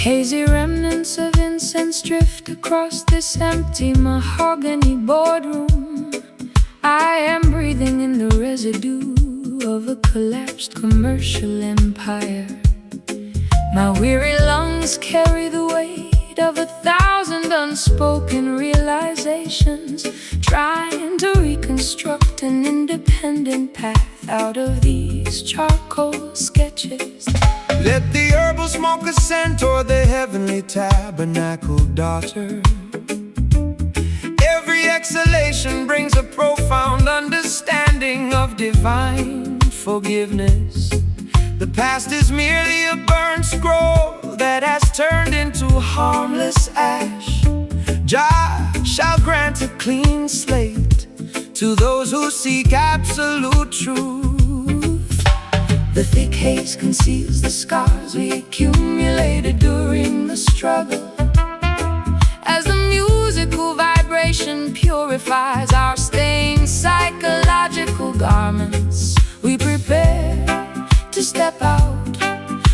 Hazy remnants of incense drift across this empty mahogany boardroom. I am breathing in the residue of a collapsed commercial empire. My weary lungs carry the weight of 1,000 unspoken realizations, trying to reconstruct an independent path out of these charcoal sketches. Let the herbal smoke ascend toward the heavenly tabernacle, daughter. Every exhalation brings a profound understanding of divine forgiveness. The past is merely a burnt scroll that has turned into harmless ash. Jah shall grant a clean slate to those who seek absolute truth. The thick haze conceals the scars we accumulated during the struggle. As the musical vibration purifies our stained psychological garments, we prepare to step out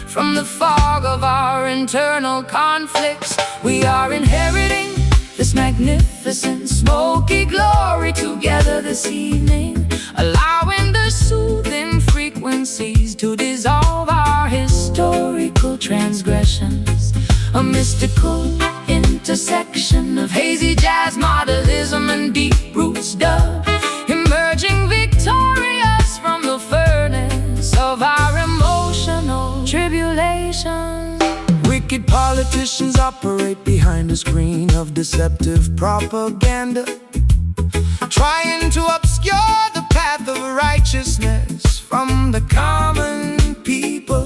from the fog of our internal conflicts. We are inheriting this magnificent smoky glory together this evening, allowing the soothing frequencies to dissolve our historical transgressions. A mystical intersection of hazy jazz, modernism, and deep roots dub, emerging victorious from the furnace of our emotional tribulation. Wicked politicians operate behind a screen of deceptive propaganda, trying to obscure the path of righteousness from the common people.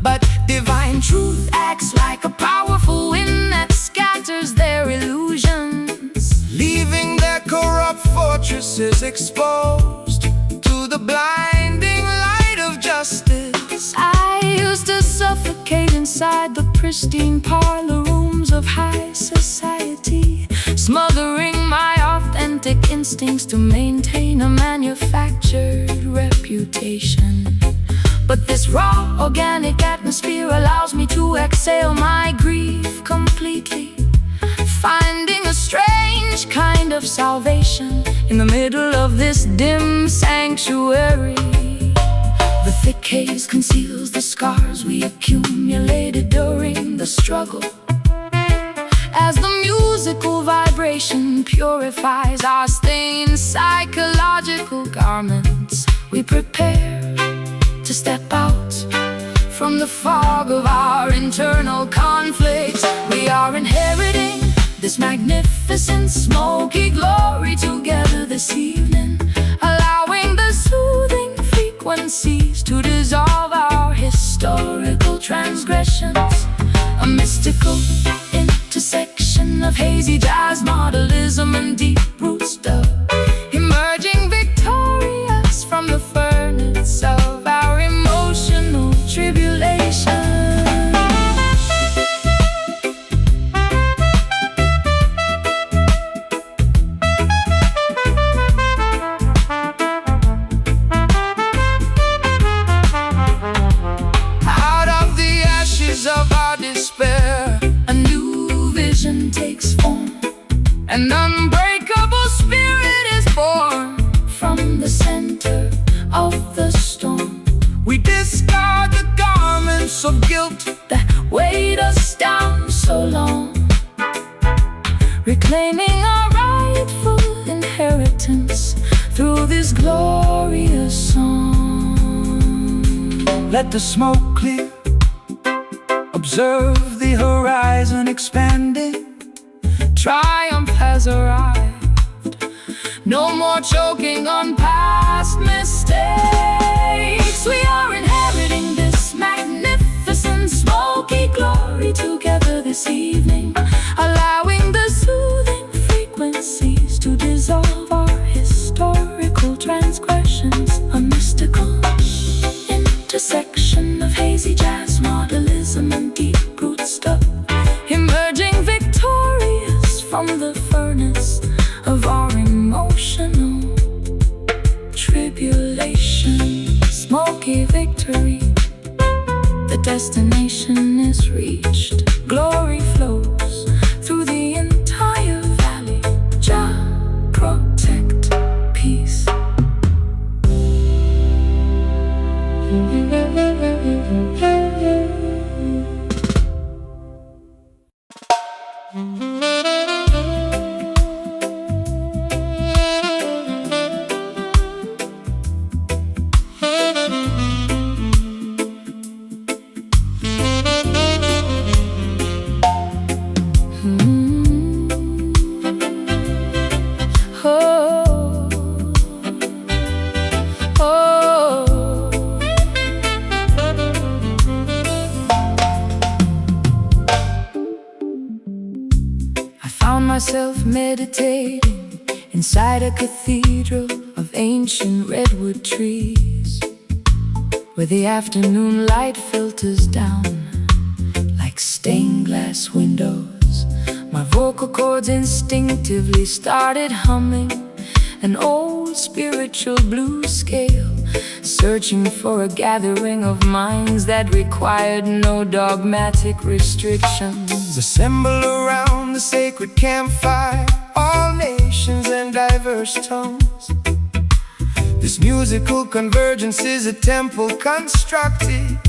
But divine truth acts like a powerful wind that scatters their illusions, leaving their corrupt fortresses exposed to the blinding light of justice. I used to suffocate inside the pristine parlor rooms of high society, smothering my authentic instincts to maintain a manufactured reputation. But this raw, organic atmosphere allows me to exhale my grief completely, finding a strange kind of salvation in the middle of this dim sanctuary. The thick haze conceals the scars we accumulated during the struggle. As the musical vibration purifies our stained psychological garments, we prepare to step out from the fog of our internal conflicts. We are inheriting this magnificent smoky glory together this evening, allowing the soothing frequencies to dissolve our historical transgressions. A mystical intersection of hazy jazz, modernism, and deep roots dub, emerging victorious from the furnace of our emotional tribulation. Out of the ashes of our despair, a new vision takes form. An unbreakable spirit is born from the center of the storm. We discard the garments of guilt that weighed us down so long, reclaiming our rightful inheritance through this glorious song. Let the smoke clear, observe the horizon expanding. Triumph has arrived. No more choking on past victory. The destination is reached. Glory flows through the entire valley. Jah protect peace. Myself meditating inside a cathedral of ancient redwood trees, where the afternoon light filters down like stained glass windows. My vocal cords instinctively started humming an old spiritual blues scale, searching for a gathering of minds that required no dogmatic restrictions. Assemble around the sacred campfire, all nations and diverse tongues. This musical convergence is a temple constructed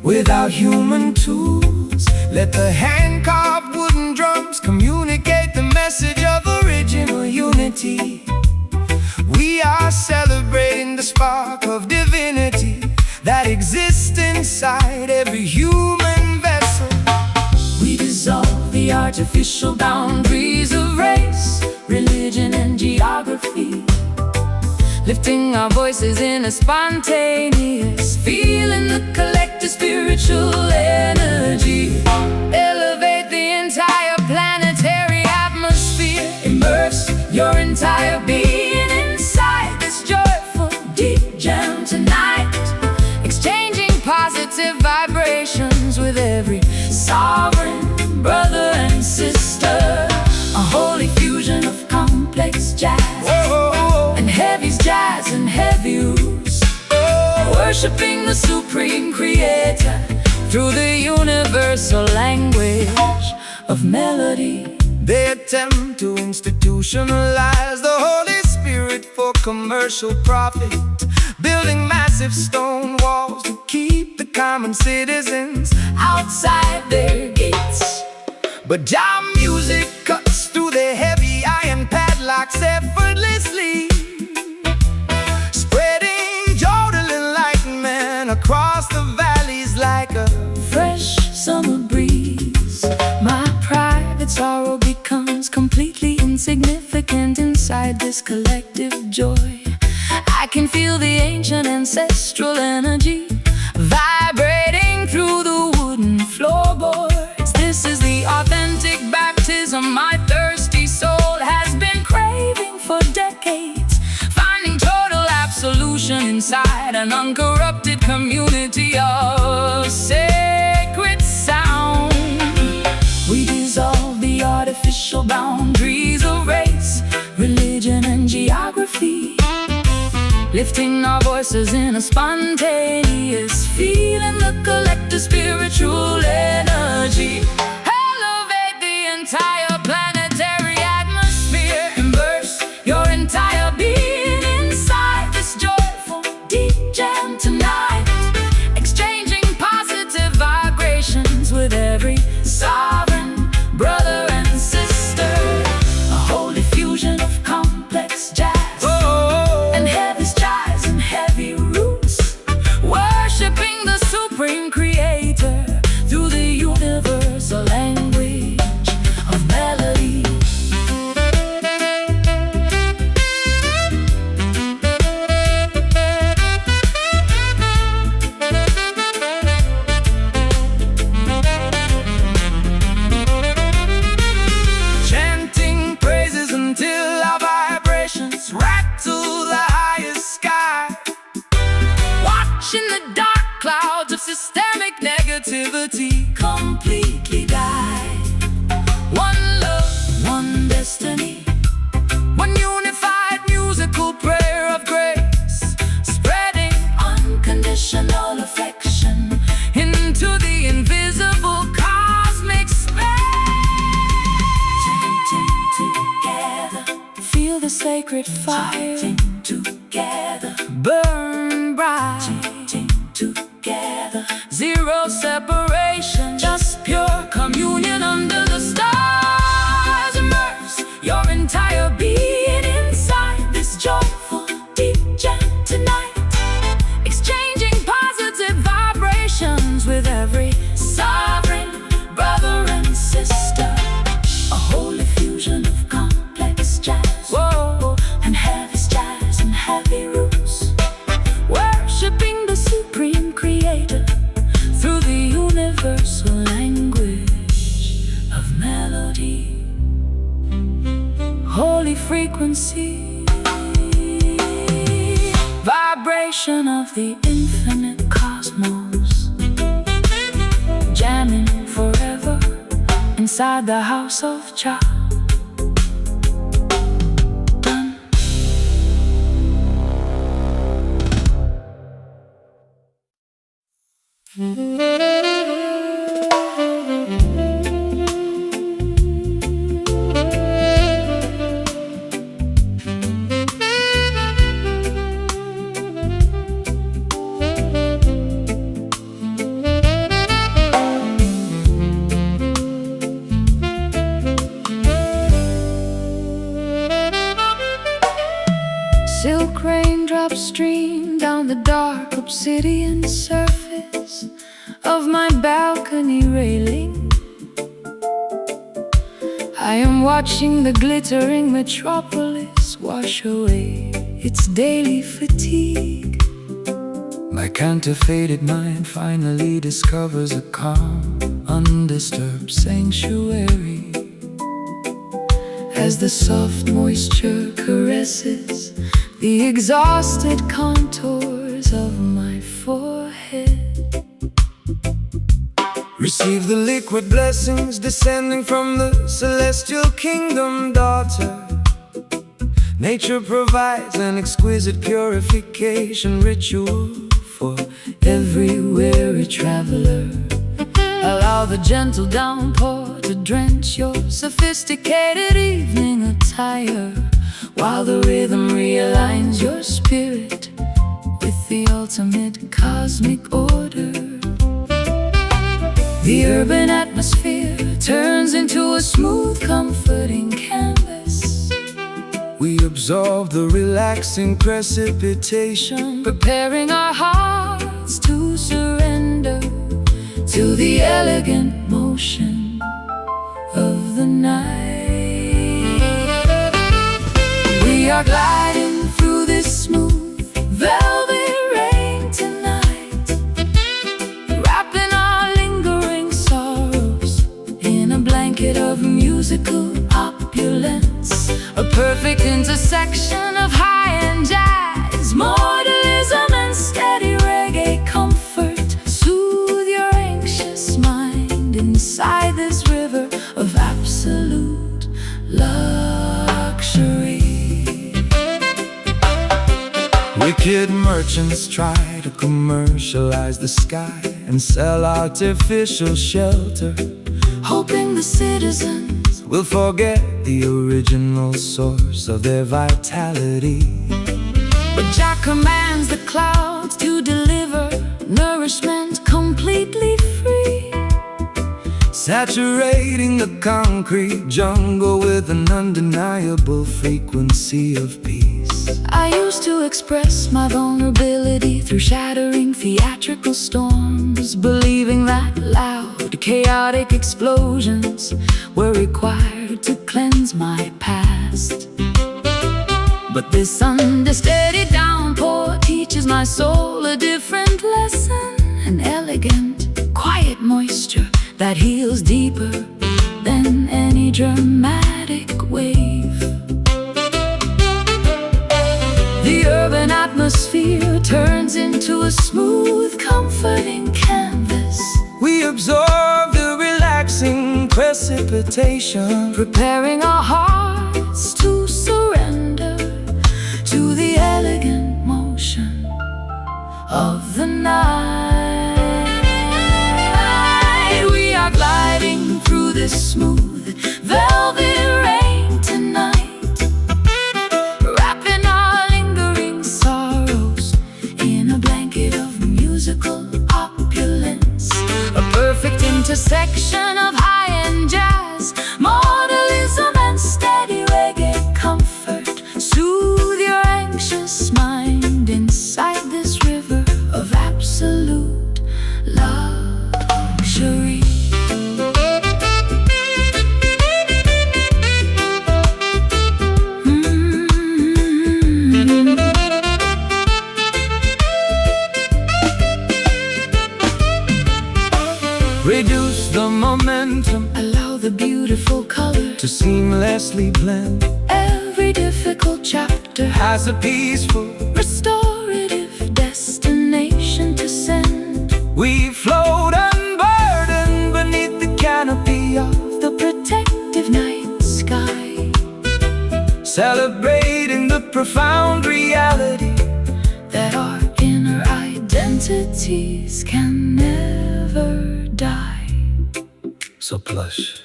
without human tools. Let the hand-carved wooden drums communicate the message of original unity. We are celebrating the spark of divinity that exists inside every human vessel. We dissolve the artificial boundaries of race, religion, and geography, lifting our voices in a spontaneous feeling, the collective spiritual energy. Elevate the entire planetary atmosphere. Immerse your entire being inside this joyful deep jam tonight, exchanging positive vibrations with every sovereign brother and sister. A holy fusion of complex jazz and heavy's jazz and heavy roots, worshipping the supreme creator through the universal language of melody. They attempt to institutionalize the Holy Spirit for commercial profit, building massive stone walls to keep the common citizens outside their gates. But Jah music cuts through the heavy iron padlocks effortlessly, spreading total enlightenment across the valleys like a fresh summer breeze. My private sorrow becomes completely insignificant inside this collective joy. I can feel the ancient ancestral energy vibrating through the wooden floorboards. This is the authentic baptism my thirsty soul has been craving for decades, finding total absolution inside an uncorrupted community of sacred sound. We dissolve the artificial boundaries of race, religion, and geography, lifting our voices in a spontaneous feeling, the collective spiritual energy. Elevate the entire planetary atmosphere. Immerse your entire being inside this joyful deep jam tonight, exchanging positive vibrations with every sovereign brother and sister. A holy fusion of complex jazz and heavy's jazz and heavy roots, worshipping the supreme creator through the universal language of melody. chanting praises until our vibrations rattle the highest sky, Watching the dark clouds of systemic negativity completely die. One love, one destiny, one unified musical prayer of grace, spreading unconditional sacred fire. Together, Burn bright. together, Zero separation, just pure communion under the stars. Immerse your entire being inside this joyful deep jam tonight. Exchanging positive vibrations with every sovereign brother and sister. A holy fusion of complex jazz, whoa, and heavy jazz and heavy roots. Worshipping the supreme creator through the universal language of melody. Holy frequency, vibration of the infinite cosmos. Jamming forever inside the house of Jah. Silk raindrops stream down the dark obsidian surface of my balcony railing. I am watching the glittering metropolis wash away its daily fatigue. my counterfeited mind finally discovers a calm, undisturbed sanctuary. As the soft moisture caresses the exhausted contours of my forehead. Receive the liquid blessings descending from the celestial kingdom, daughter. Nature provides an exquisite purification ritual for every weary traveler. Allow the gentle downpour to drench your sophisticated evening attire, while the rhythm realigns your spirit with the ultimate cosmic order. The urban atmosphere turns into a smooth, comforting canvas. We absorb the relaxing precipitation, preparing our hearts to surrender to the elegant motion of the night. We are gliding through this smooth, velvet rain tonight, wrapping our lingering sorrows in a blanket of musical opulence. A perfect intersection of high-end jazz, mortalism, and steady reggae comfort. Soothe your anxious mind inside this river of absolute luxury. wicked merchants try to commercialize the sky and sell artificial shelter, hoping the citizens will forget the original source of their vitality. But Jah commands the clouds to deliver nourishment completely free, saturating the concrete jungle with an undeniable frequency of peace. I used to express my vulnerability through shattering theatrical storms, believing that loud, chaotic explosions were required to cleanse my past. But this understeady downpour teaches my soul a different lesson, an elegant, quiet moisture that heals deeper than any dramatic wave. The urban atmosphere turns into a smooth, comforting canvas. We absorb the relaxing precipitation, preparing our hearts to surrender to the elegant motion of the night. We are gliding through this smooth, velvet rain tonight, intersection of high-end jazz, modernism and steady reggae comfort. Soothe your anxious mind inside this river of absolute luxury. Reduce the momentum, Allow the beautiful color to seamlessly blend. every difficult chapter, Has a peaceful, restorative destination to send. we float unburdened beneath the canopy of The protective night sky, celebrating the profound reality. that our inner identities can never die. So plush,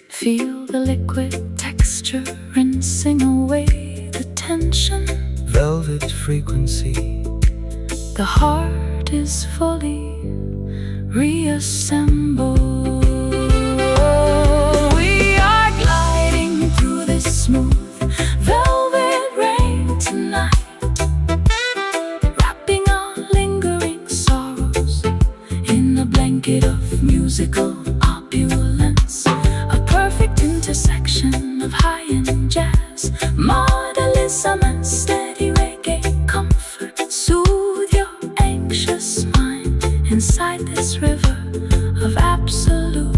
Feel the liquid texture rinsing away the tension. velvet frequency. The heart is fully reassembled. We are gliding through this smooth velvet rain tonight, wrapping our lingering sorrows in a blanket of musical opulence. A perfect intersection of high-end jazz, modernism and steady reggae comfort. Soothe your anxious mind inside this river of absolute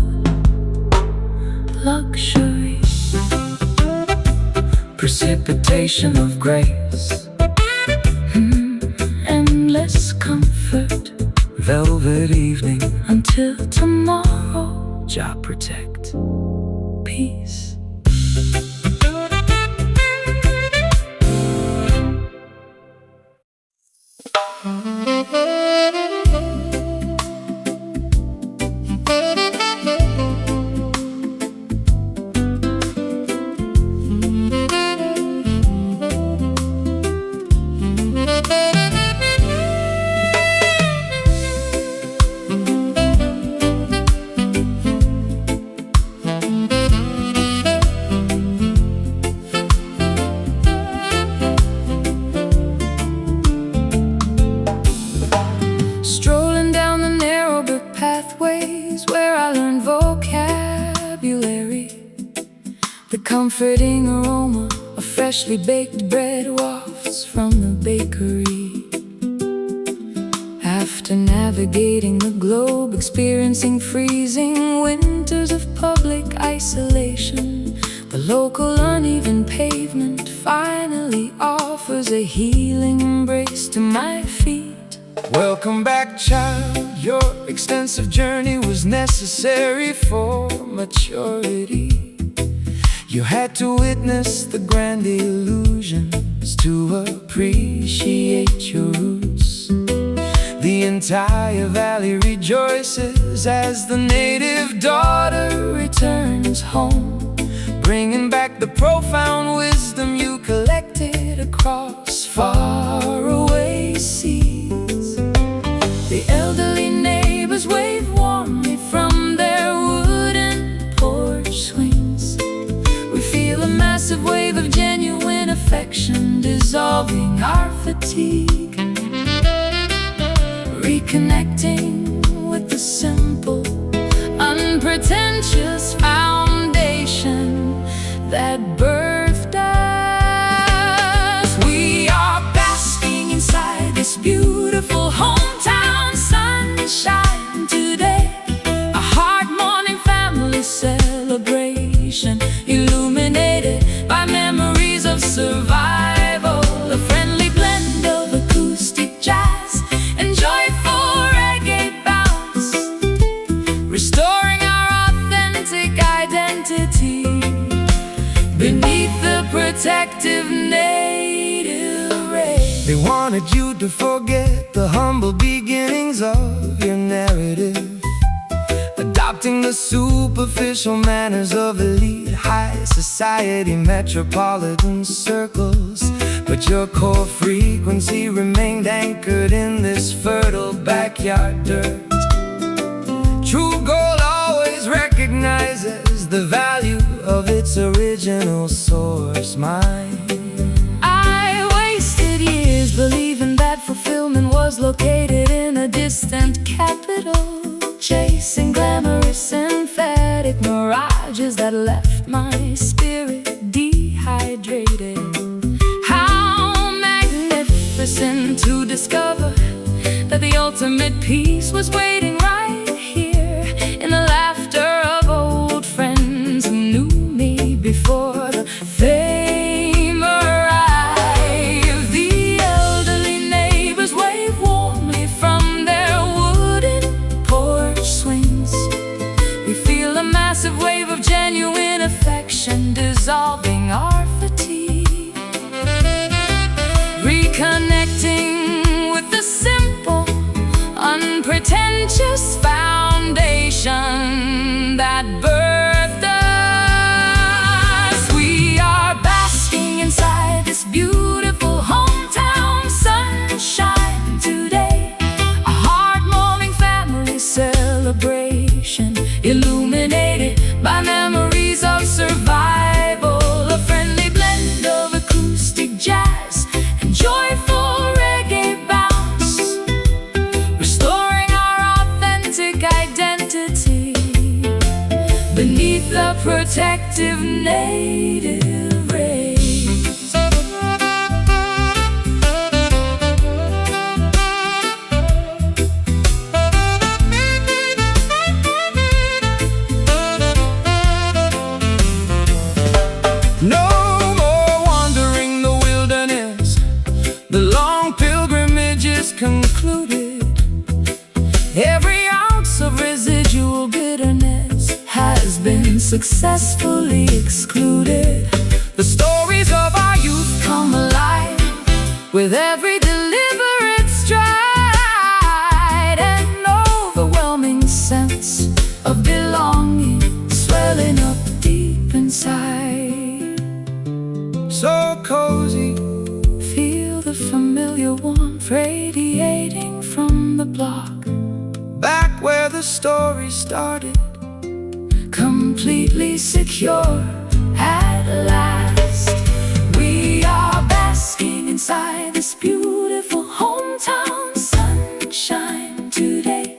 luxury. Precipitation of grace, Endless comfort velvet evening. until tomorrow. Jah protect. Peace. Strolling down the narrow brick pathways where I learned vocabulary. The comforting aroma of freshly baked bread wafts from the bakery. After navigating the globe, experiencing freezing winters of public isolation, the local uneven pavement finally offers a healing embrace to my feet. Welcome back, child. Your extensive journey was necessary for maturity. You had to witness the grand illusions to appreciate your roots. The entire valley rejoices as the native daughter returns home, bringing back the profound wisdom you collected across faraway seas. The elderly neighbors wave warmly from their wooden porch swings. We feel a massive wave of genuine affection dissolving our fatigue, reconnecting with the simple, unpretentious foundation that birthed us. We are basking inside this beautiful hometown sunshine today, a heart-morning family celebration, illuminated by memories of survival. A friendly blend of acoustic jazz and joyful reggae bounce, restoring our authentic identity beneath the protective native ray. They wanted you to forget the humble beginnings of your narrative, adopting the superficial manners of elite high society metropolitan circles. But your core frequency remained anchored in this fertile backyard dirt. True gold its original source, mine. I wasted years believing that fulfillment was located in a distant capital, chasing glamorous emphatic mirages that left my spirit dehydrated. How magnificent to discover that the ultimate peace was waiting right here in the laughter of old friends who knew me before the fame arrived. The elderly neighbors wave warmly from their wooden porch swings. We feel a massive wave of genuine affection dissolving our fatigue, reconnecting with the simple, unpretentious foundation that birthed us. We are basking inside this beautiful hometown sunshine today, a heartwarming family celebration, illuminated by memories of survival, a friendly blend of acoustic jazz and joyful reggae bounce, restoring our authentic identity beneath the protective native rays. No more wandering the wilderness, the long pilgrimage is concluded. Every ounce of residual bitterness has been successfully excluded. The stories of our youth come alive with every deliberate stride, an overwhelming sense of belonging swelling up deep inside. So cozy, Feel the familiar warmth radiating from the block, back where the story started, completely secure at last. We are basking inside this beautiful hometown sunshine today,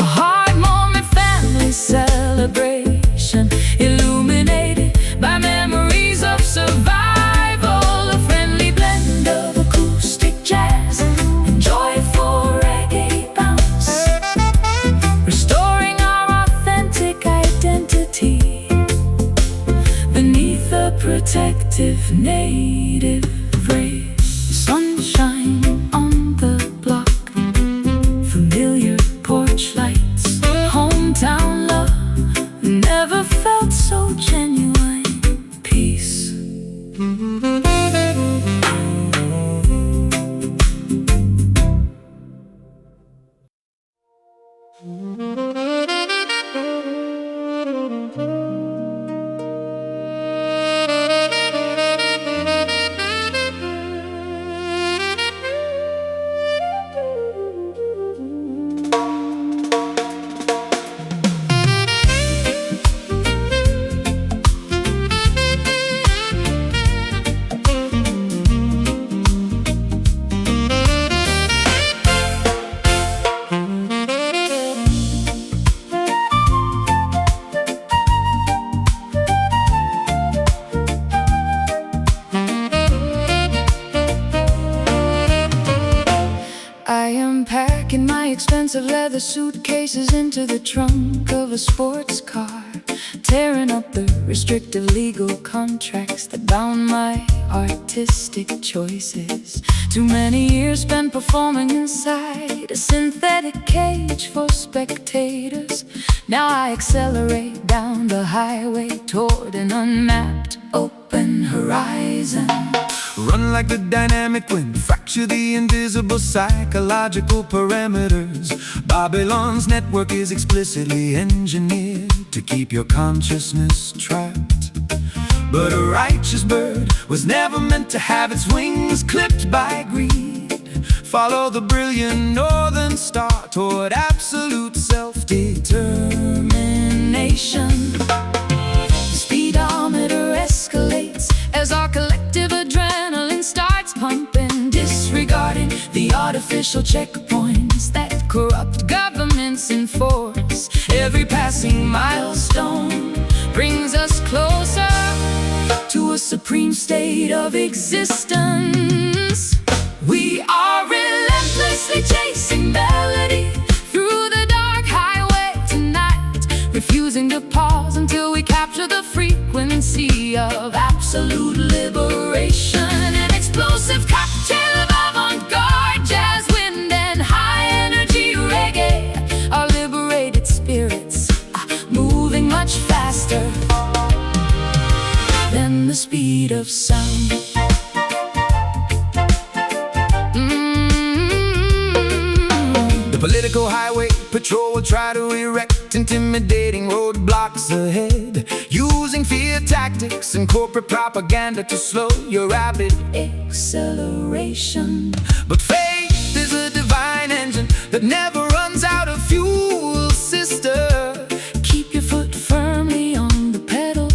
a heart-warming family celebration, illuminated by memories of survival, a friendly blend of acoustic jazz and joyful reggae bounce, restoring our authentic identity beneath the protective native rays. Sunshine on the block, familiar porch lights, hometown love never felt so genuine. Peace. Packing my expensive leather suitcases into the trunk of a sports car, tearing up the restrictive legal contracts that bound my artistic choices. Too many years spent performing inside a synthetic cage for spectators. Now I accelerate down the highway toward an unmapped open horizon. run like the dynamic wind, fracture the invisible psychological parameters. Babylon's network is explicitly engineered to keep your consciousness trapped. But a righteous bird was never meant to have its wings clipped by greed. Follow the brilliant northern star toward absolute self-determination. The speedometer disregarding the artificial checkpoints that corrupt governments enforce. Every passing milestone brings us closer to a supreme state of existence. We are relentlessly chasing melody through the dark highway tonight, refusing to pause until we capture the frequency of absolute liberation. An explosive cocktail of avant-garde jazz, wind and high-energy reggae. Our liberated spirits are moving much faster than the speed of sound. The political highway patrol will try to erect intimidating roadblocks ahead, using fear tactics and corporate propaganda to slow your rapid acceleration. But faith is a divine engine that never runs out of fuel, sister. Keep your foot firmly on the pedal.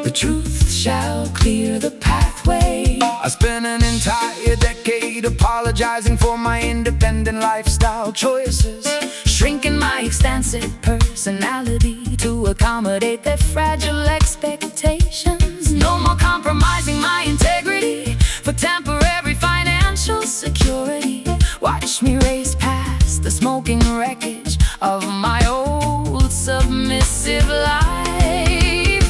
The truth shall clear the pathway. I spent an entire decade apologizing for my independent lifestyle choices, Shrinking my extensive personality to accommodate their fragile expectations. No more compromising my integrity for temporary financial security. Watch me race past the smoking wreckage of my old submissive life.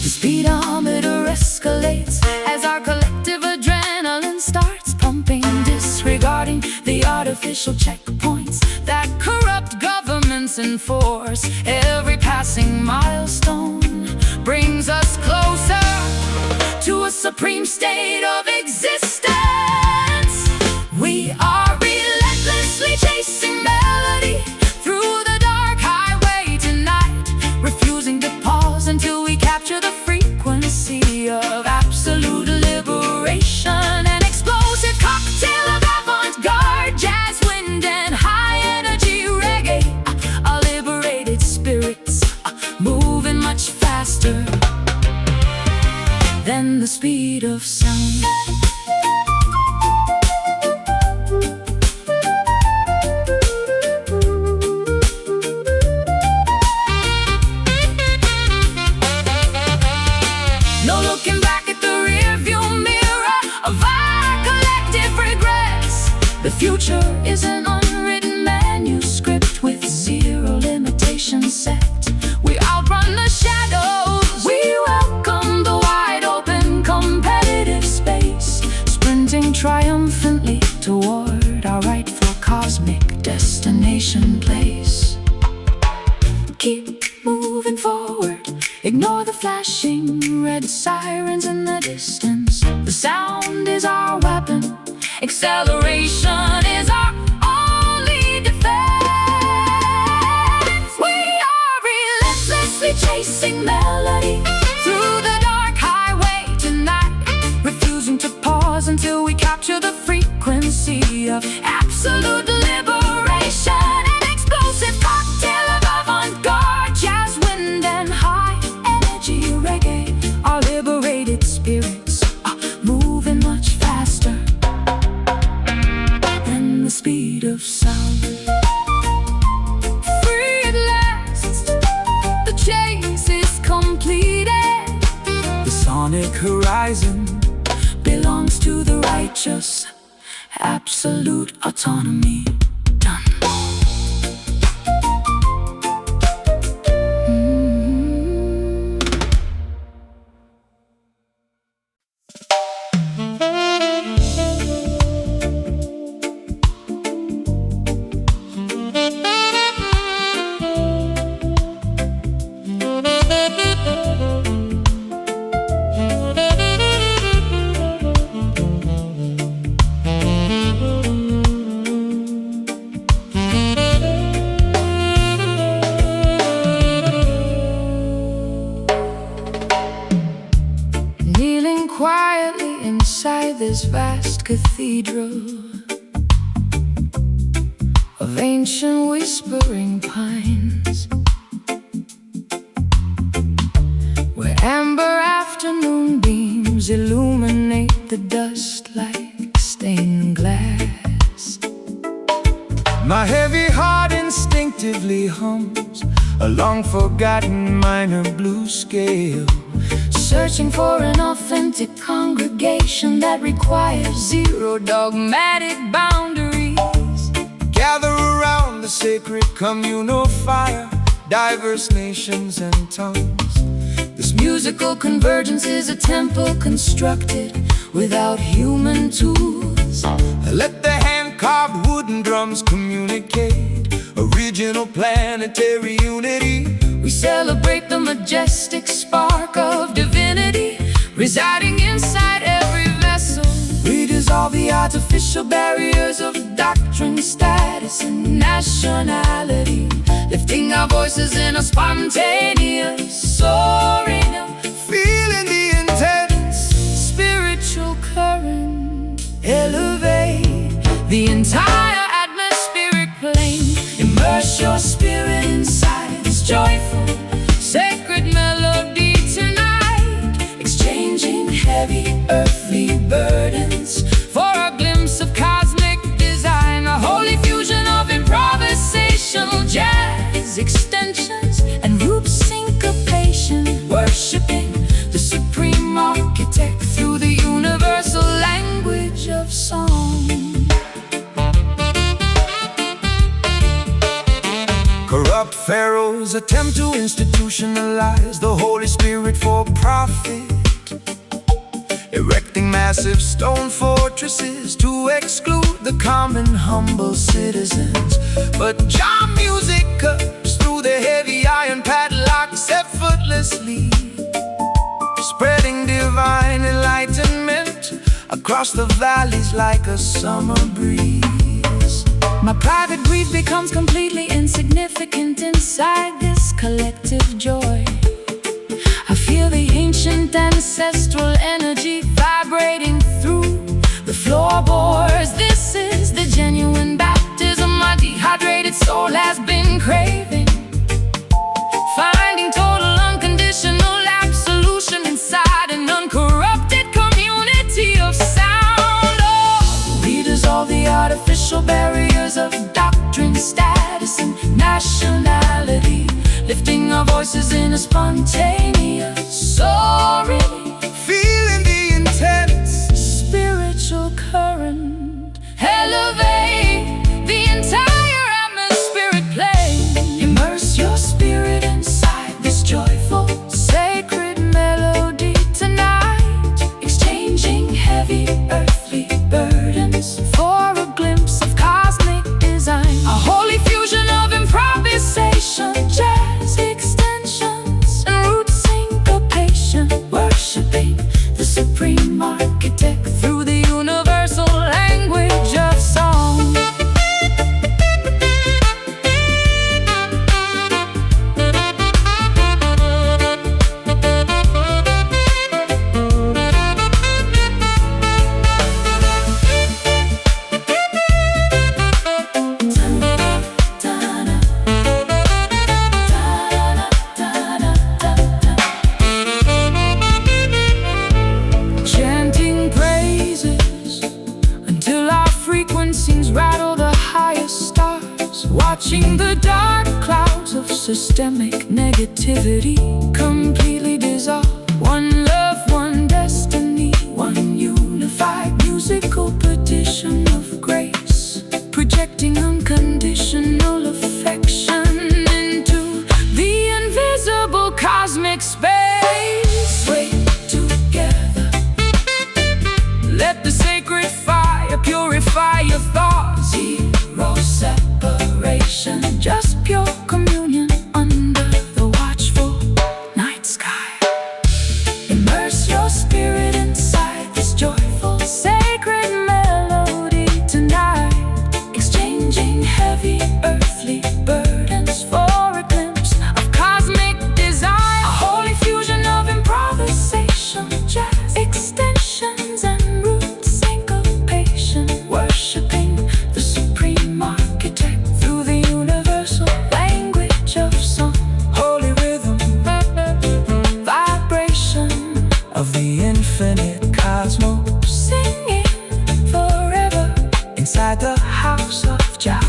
The speedometer escalates as our collective adrenaline starts pumping, disregarding the artificial checkpoints that corrupt governments enforce. Every passing milestone brings us closer to a supreme state of existence. We are relentlessly chasing melody through the dark highway tonight, refusing to pause until we capture the frequency of absolute liberation. An explosive cocktail of avant-garde jazz, wind and high-energy reggae. Our liberated spirits are moving much faster than the speed of sound. No looking back at the rearview mirror of our collective regrets. The future is an unwritten manuscript with zero limitations set. We outrun the shadows, we welcome the wide open competitive space, sprinting triumphantly toward our rightful cosmic destination place. Keep moving forward, ignore the flashing red sirens in the distance. The sound is our weapon, acceleration is our only defense. We are relentlessly chasing melody through the dark highway tonight, refusing to pause until we capture the frequency of absolute liberation. An explosive cocktail of avant-garde jazz, wind and high-energy reggae. Our liberated spirits are moving much faster than the speed of sound. Free at last, the chase is completed. The sonic horizon Belongs to the righteous, absolute autonomy. Done. Kneeling quietly inside this vast cathedral of ancient whispering pines, where amber afternoon beams illuminate the dust like stained glass. My heavy heart instinctively hums a long-forgotten minor blues scale, searching for an authentic congregation that requires zero dogmatic boundaries. Gather around the sacred communal fire, diverse nations and tongues. This musical convergence is a temple constructed without human tools. Let the hand-carved wooden drums communicate original planetary unity. We celebrate the majestic spark of divinity residing inside every vessel. We dissolve the artificial barriers of doctrine, status, and nationality, lifting our voices in a spontaneous soaring, feeling the intense spiritual current elevate the entire atmospheric plane. Immerse your spirit inside this joyful, sacred melody tonight, exchanging heavy earthly burdens for a glimpse of cosmic design, a holy fusion of improvisational jazz, extensions, and root syncopation, worshiping the supreme architect through the universal language of song. Corrupt pharaohs attempt to institutionalize the Holy Spirit for profit, erecting massive stone fortresses to exclude the common humble citizens. But Jah music cuts through the heavy iron padlocks effortlessly, spreading divine enlightenment across the valleys like a summer breeze. My private grief becomes completely insignificant inside this collective joy. I feel the ancient ancestral energy vibrating through the floorboards. This is the genuine baptism my dehydrated soul has been craving, finding total unconditional absolution inside an uncorrupted community of sound. Oh, we dissolve the artificial barriers of doctrine, status, and nationality, lifting our voices in a spontaneous soaring, feeling the intense spiritual current elevate the entire atmospheric plane. Immerse your spirit inside this joyful, sacred melody tonight, exchanging heavy earthly burdens for a glimpse of cosmic design, a holy fusion of improvisation, jazz, extensions, and root syncopation, worshiping the supreme architect through the universal language of song. Chanting praises until our frequencies rattle the highest stars, watching the dark clouds of systemic negativity completely dissolve. One love, one destiny, one unified musical petition of grace, projecting unconditional affection into the invisible cosmic space. Wait together, let the sacred fire purify your thoughts. Zero separation, just pure communion under the watchful night sky. Immerse your spirit inside this joyful, sacred melody tonight, exchanging heavy earthly burdens for a glimpse of cosmic design, a holy fusion of improvisation, jazz, extensions, and root syncopation, worshiping the supreme architect through the universal language of song. holy rhythm, Vibration of the infinite cosmos, singing forever inside the house of Jah.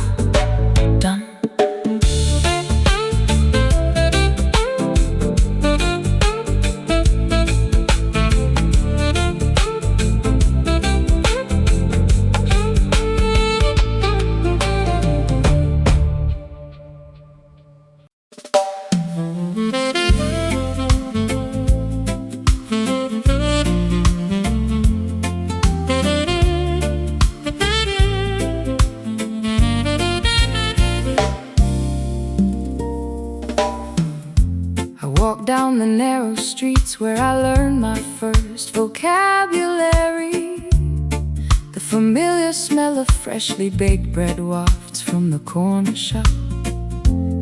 smell of freshly baked bread wafts from the corner shop.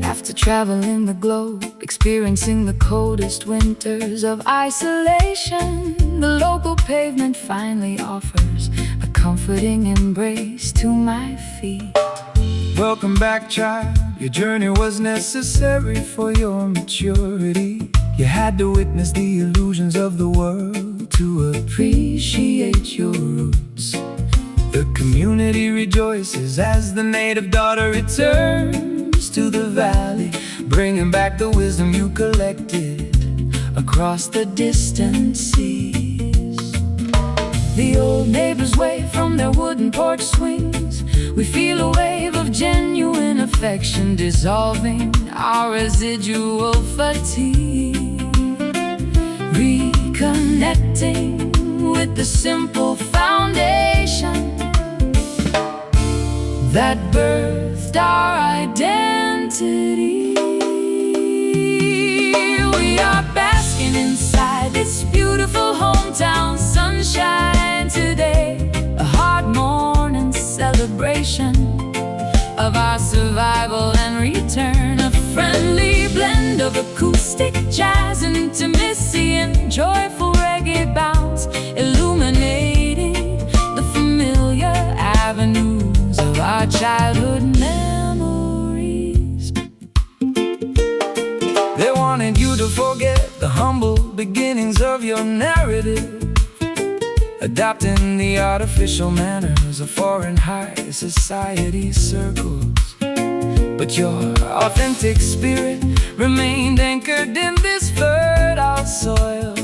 After traveling the globe, experiencing the coldest winters of isolation, the local pavement finally offers a comforting embrace to my feet. Welcome back, child. Your journey was necessary for your maturity. You had to witness the illusions of the world to appreciate your roots. The community rejoices as the native daughter returns to the valley, bringing back the wisdom you collected across the distant seas. The old neighbors wave from their wooden porch swings. We feel a wave of genuine affection dissolving our residual fatigue. Reconnecting with the simple foundation that birthed our identity. We are basking inside this beautiful hometown sunshine today, a hard morning celebration of our survival and return, a friendly blend of acoustic jazz, intimacy, and joyful reggae bounce, illuminating the familiar avenues of our childhood memories. They wanted you to forget the humble beginnings of your narrative, adopting the artificial manners of foreign high society circles. But your authentic spirit remained anchored in this fertile soil.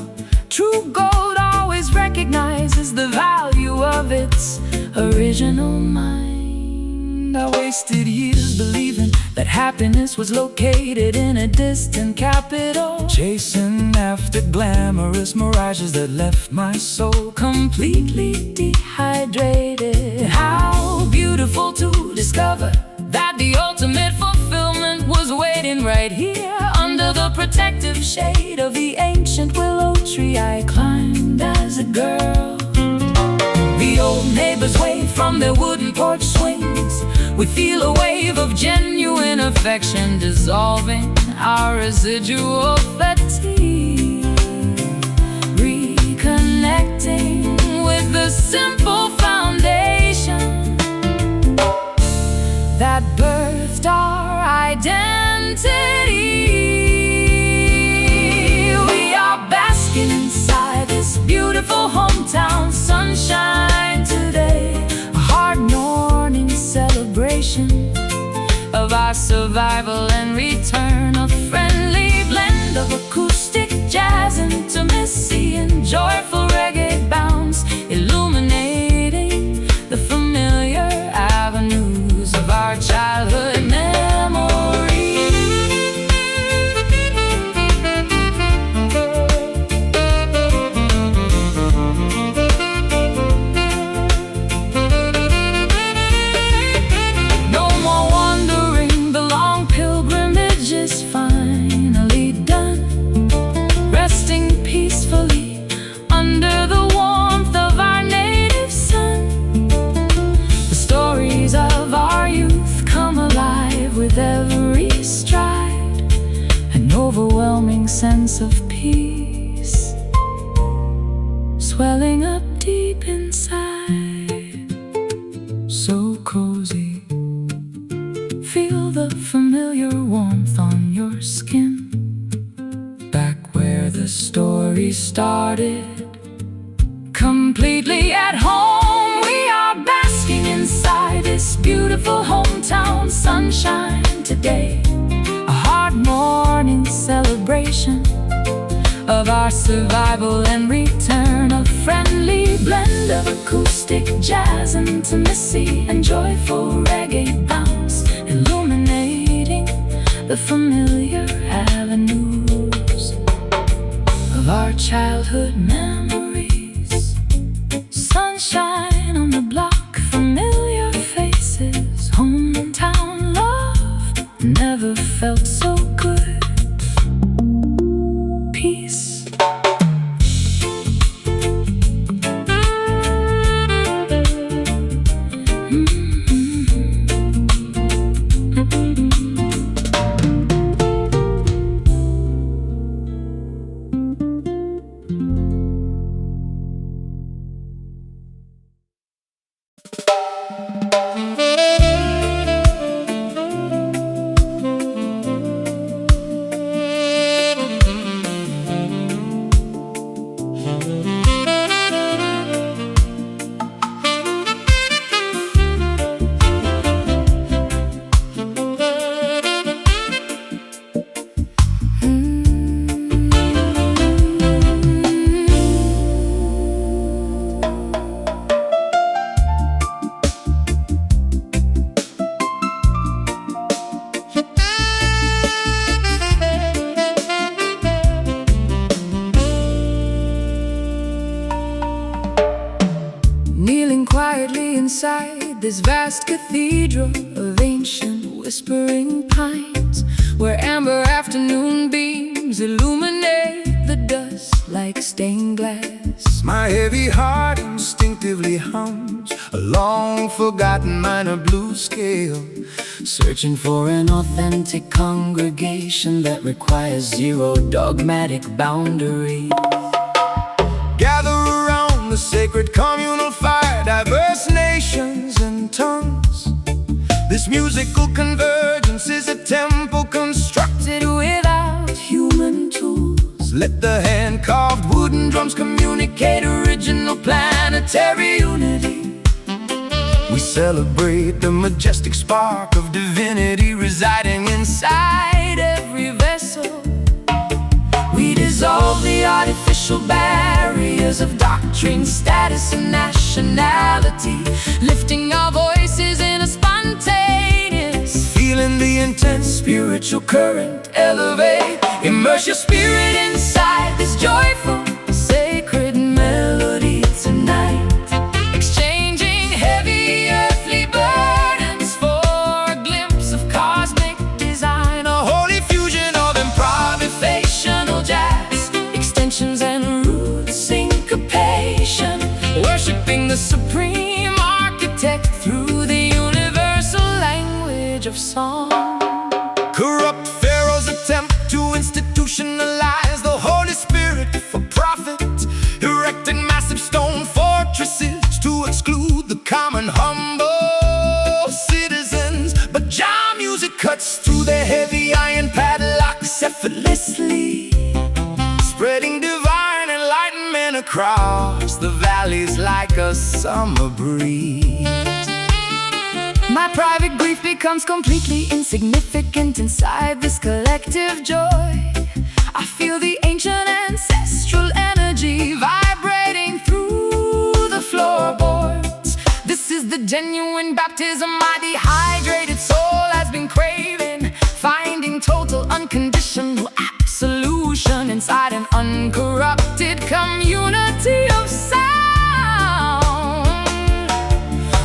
True gold always recognizes the value of its original mind. I wasted years believing that happiness was located in a distant capital, chasing after glamorous mirages that left my soul completely dehydrated. How beautiful to discover that the ultimate fulfillment was waiting right here, under the protective shade of the ancient willow tree I climbed as a girl. The old neighbors wave from their wooden porch swings. We feel a wave of genuine affection dissolving our residual fatigue. Reconnecting with the simple foundation that birthed our identity. We are basking inside this beautiful hometown sunshine today, a hard morning celebration of our survival and return, a friendly blend of acoustic jazz, intimacy, and joyful reggae bounce, illuminating the familiar avenues of our childhood memories. No more wandering, the long pilgrimage is finally done, resting peacefully under the warmth of our native sun. The stories of our youth come alive with every stride, an overwhelming sense of peace swelling up deep inside. So cozy, feel the familiar warmth on your skin, back where the story started, completely at home. We are basking inside this beautiful hometown sunshine today, a hard morning celebration of our survival and return, a friendly blend of acoustic jazz, intimacy, and joyful reggae bounce, illuminating the familiar avenues of our childhood memories. Sunshine on the block, familiar faces, hometown love never felt so good. Peace. this vast cathedral of ancient whispering pines, where amber afternoon beams illuminate the dust like stained glass. My heavy heart instinctively hums a long-forgotten minor blues scale, searching for an authentic congregation that requires zero dogmatic boundaries. Gather around the sacred communal fire, diverse nations and tongues. This musical convergence is a temple constructed without human tools. Let the hand-carved wooden drums communicate original planetary unity. We celebrate the majestic spark of divinity residing inside every vessel. We dissolve the artificial barriers of doctrine, status, and nationality, lifting our voices in a spontaneous, feeling the intense spiritual current elevate. Immerse your spirit inside this joyful, sacred melody tonight, exchanging heavy earthly burdens for a glimpse of cosmic design, a holy fusion of improvisational jazz, extensions and root syncopation, worshiping the supreme architect through the universal language of song. Corrupt pharaohs attempt to institutionalize the Holy Spirit for profit, erecting massive stone fortresses to exclude the common humble citizens. But Jah music cuts through their heavy iron padlocks effortlessly, spreading divine enlightenment across the valleys like a summer breeze. My private grief becomes completely insignificant inside this collective joy. I feel the ancient ancestral energy vibrating through the floorboards. This is the genuine baptism my dehydrated soul has been craving, finding total unconditional absolution inside an uncorrupted community of sound.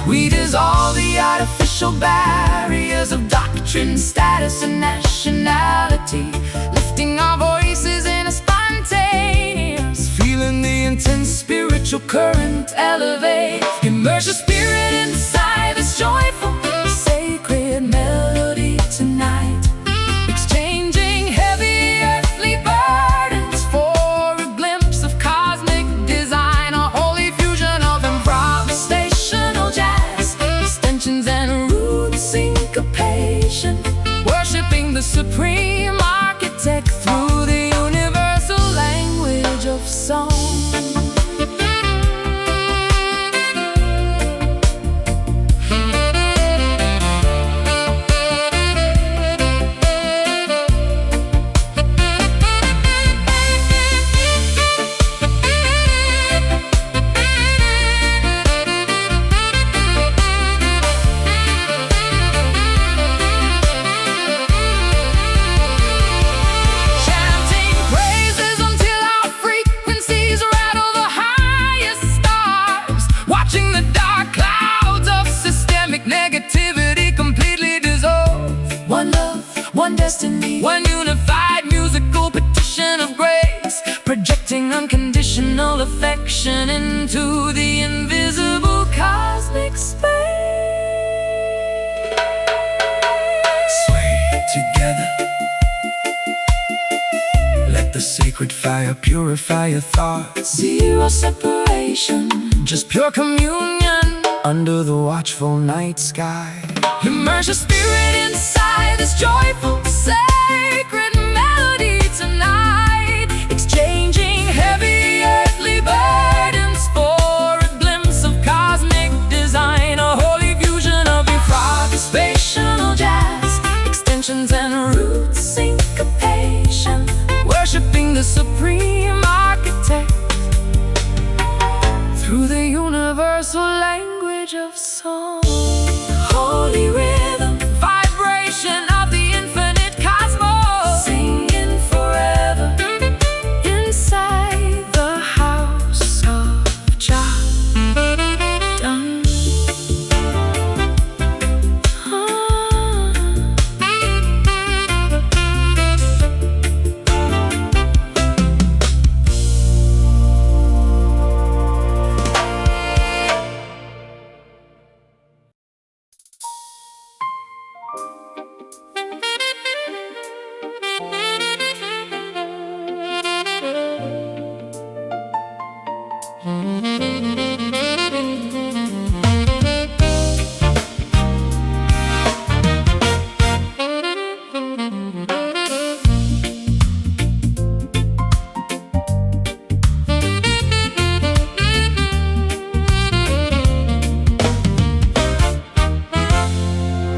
We dissolve the artificial barriers of doctrine, status, and nationality, lifting our voices in a spontaneous, feeling the intense spiritual current elevate. Immerse your spirit inside this joyful, sacred melody tonight, exchanging heavy earthly burdens for a glimpse of cosmic design, a holy fusion of improvisational jazz, extensions and root syncopation, worshiping the supreme architect through the universal language of song. Negativity completely dissolve. One love, one destiny, one unified musical petition of grace, projecting unconditional affection into the invisible cosmic space. Sway together, let the sacred fire purify your thoughts. Zero separation, just pure communion under the watchful night sky. Immerse your spirit inside this joyful, sacred melody tonight, exchanging heavy earthly burdens for a glimpse of cosmic design, a holy fusion of improvisational jazz, extensions and root syncopation, worshiping the supreme architect through the universal language of song. Holy rhythm, vibration of the infinite cosmos, singing forever inside the house of Jah. Dun.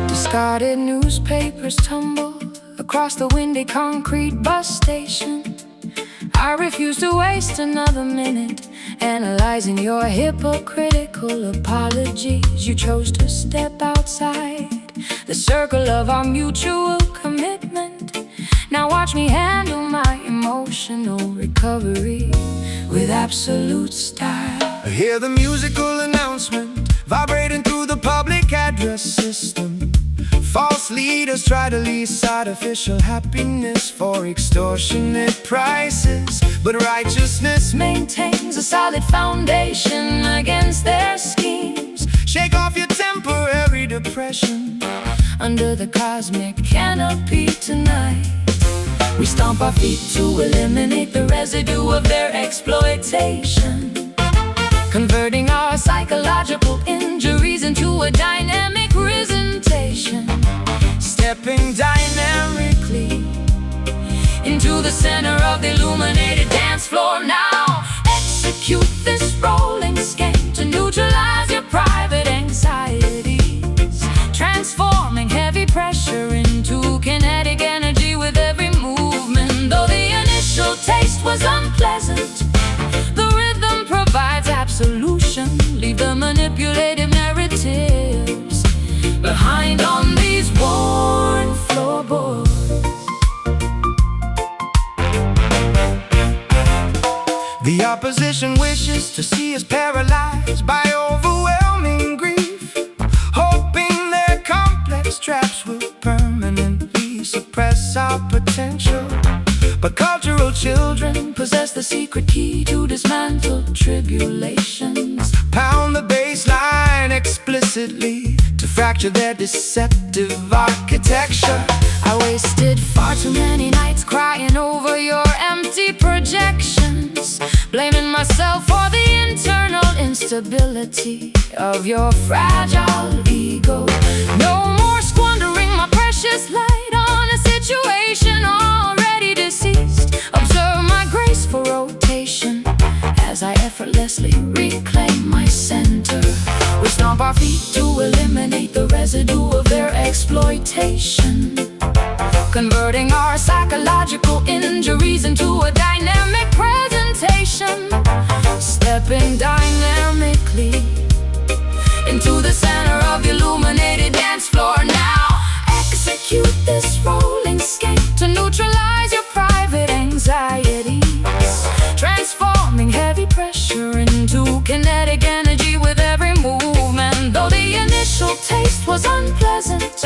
Discarded newspapers tumble across the windy concrete bus station. I refuse to waste another minute analyzing your hypocritical apologies. You chose to step outside the circle of our mutual commitment. Now watch me handle my emotional recovery with absolute style. I hear the musical announcement vibrating through the public address system. False leaders try to lease artificial happiness for extortionate prices, but righteousness maintains a solid foundation against their schemes. shake off your temporary depression. Under the cosmic canopy tonight, we stomp our feet to eliminate the residue of their exploitation, converting our psychological injuries into a dynamic presentation. Stepping dynamically into the center of the illuminated dance floor now. Execute this rolling scheme to neutralize your private anxieties, transforming heavy pressure into kinetic energy with every movement. Though the initial taste was unpleasant, the rhythm provides absolution. Leave the manipulative narratives behind on these worn floorboards. The opposition wishes to see us paralyzed by overwhelming grief, hoping their complex traps will permanently suppress our potential. But cultural children possess the secret key to dismantle tribulations, pound the bass line explicitly to fracture their deceptive architecture. I wasted far too many nights crying over your empty projections, blaming myself for the internal instability of your fragile ego. No more squandering my precious light on a situation already deceased. Observe my graceful rotation as I effortlessly reclaim my center. We stomp our feet to eliminate the residue of their exploitation, converting our psychological injuries into a dynamic presentation. Stepping dynamically into the center of the illuminated dance floor now. Execute this rolling scheme to neutralize your private anxieties, transforming heavy pressure into kinetic energy with every movement. Though the initial taste was unpleasant,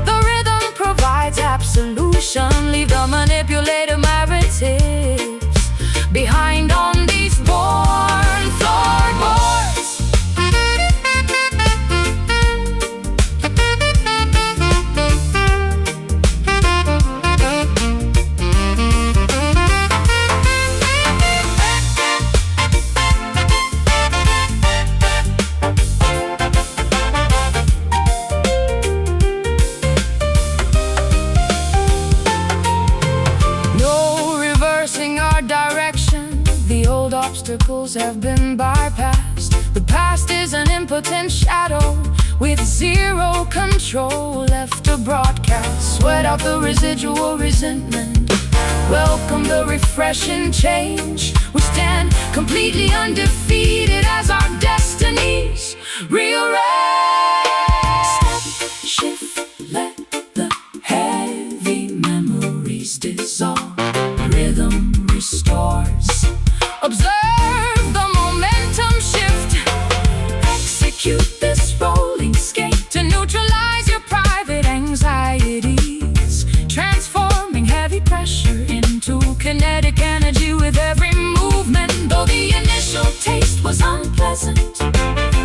the rhythm provides absolution. Leave the manipulative narratives behind on these worn floorboards. Obstacles have been bypassed. The past is an impotent shadow with zero control left to broadcast. Sweat out the residual resentment, welcome the refreshing change. We stand completely undefeated as our destinies rearrange. Shift, let the heavy memories dissolve. Rhythm restores. Observe the momentum shift. Execute this rolling scheme to neutralize your private anxieties, transforming heavy pressure into kinetic energy with every movement. Though the initial taste was unpleasant,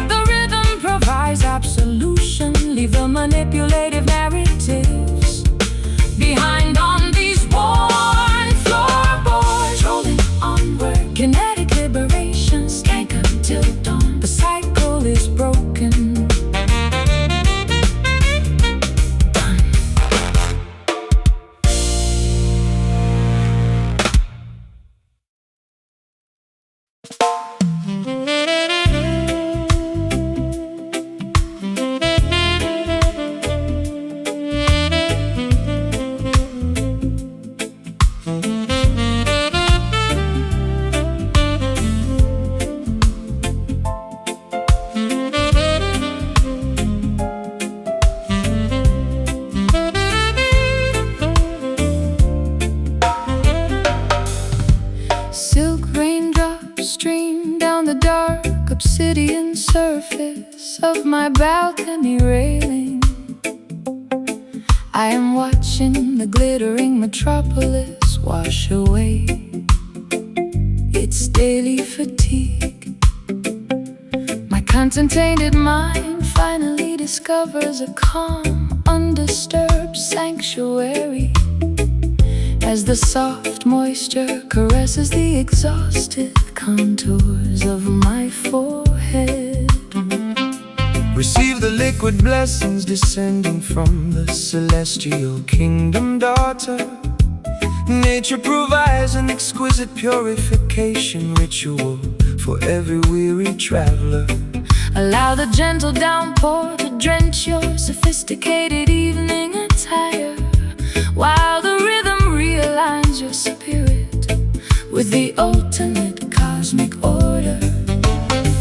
the rhythm provides absolution. Leave the manipulative narrative of my balcony railing, I am watching the glittering metropolis wash away its daily fatigue. My content-tainted mind finally discovers a calm, undisturbed sanctuary as the soft moisture caresses the exhausted contours of my forehead. Receive the liquid blessings descending from the celestial kingdom, daughter. Nature provides an exquisite purification ritual for every weary traveler. Allow the gentle downpour to drench your sophisticated evening attire, while the rhythm realigns your spirit with the ultimate cosmic order.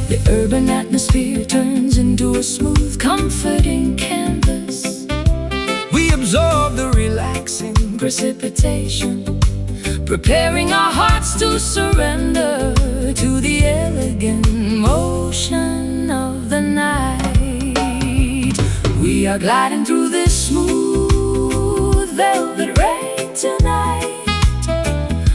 The urban atmosphere turns into a smooth, comforting canvas. We absorb the relaxing Precipitation, preparing our hearts to surrender to the elegant motion of the night. We are gliding through this smooth velvet rain tonight,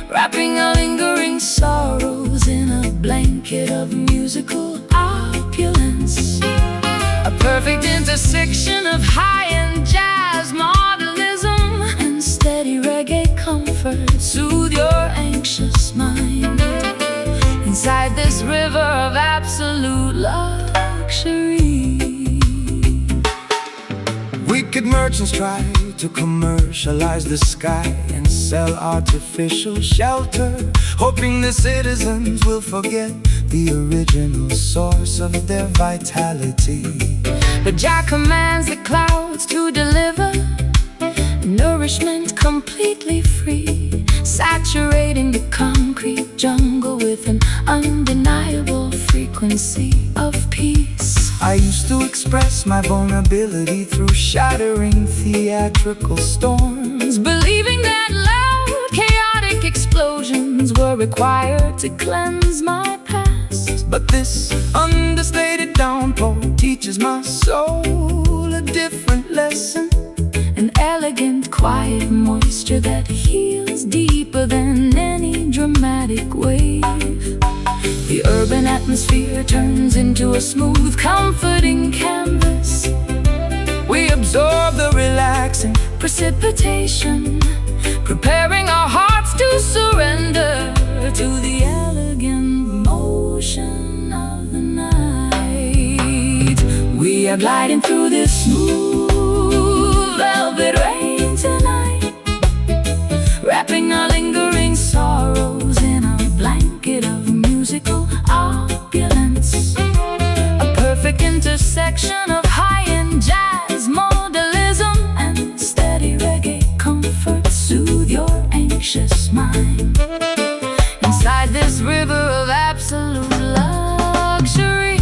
wrapping our lingering sorrows in a blanket of musical opulence. A perfect intersection of high-end jazz, modernism, and steady reggae comfort. Soothe your anxious mind inside this river of absolute luxury. Wicked merchants try to commercialize the sky and sell artificial shelter, hoping the citizens will forget the original source of their vitality. But Jah commands the clouds to deliver nourishment completely free, saturating the concrete jungle with an undeniable frequency of peace. I used to express my vulnerability through shattering theatrical storms, believing that loud, chaotic explosions were required to cleanse my past. but this understated downpour teaches my soul a different lesson. An elegant, quiet moisture that heals deeper than any dramatic wave. The urban atmosphere turns into a smooth, comforting canvas. We absorb the relaxing Precipitation, preparing our hearts to surrender to the elegant motion of the night. We are gliding through this smooth velvet rain tonight, wrapping our lingering sorrows in a blanket of musical opulence. A perfect intersection of high-end jazz, modernism, and steady reggae comfort. Soothe your anxious mind inside this river of absolute luxury.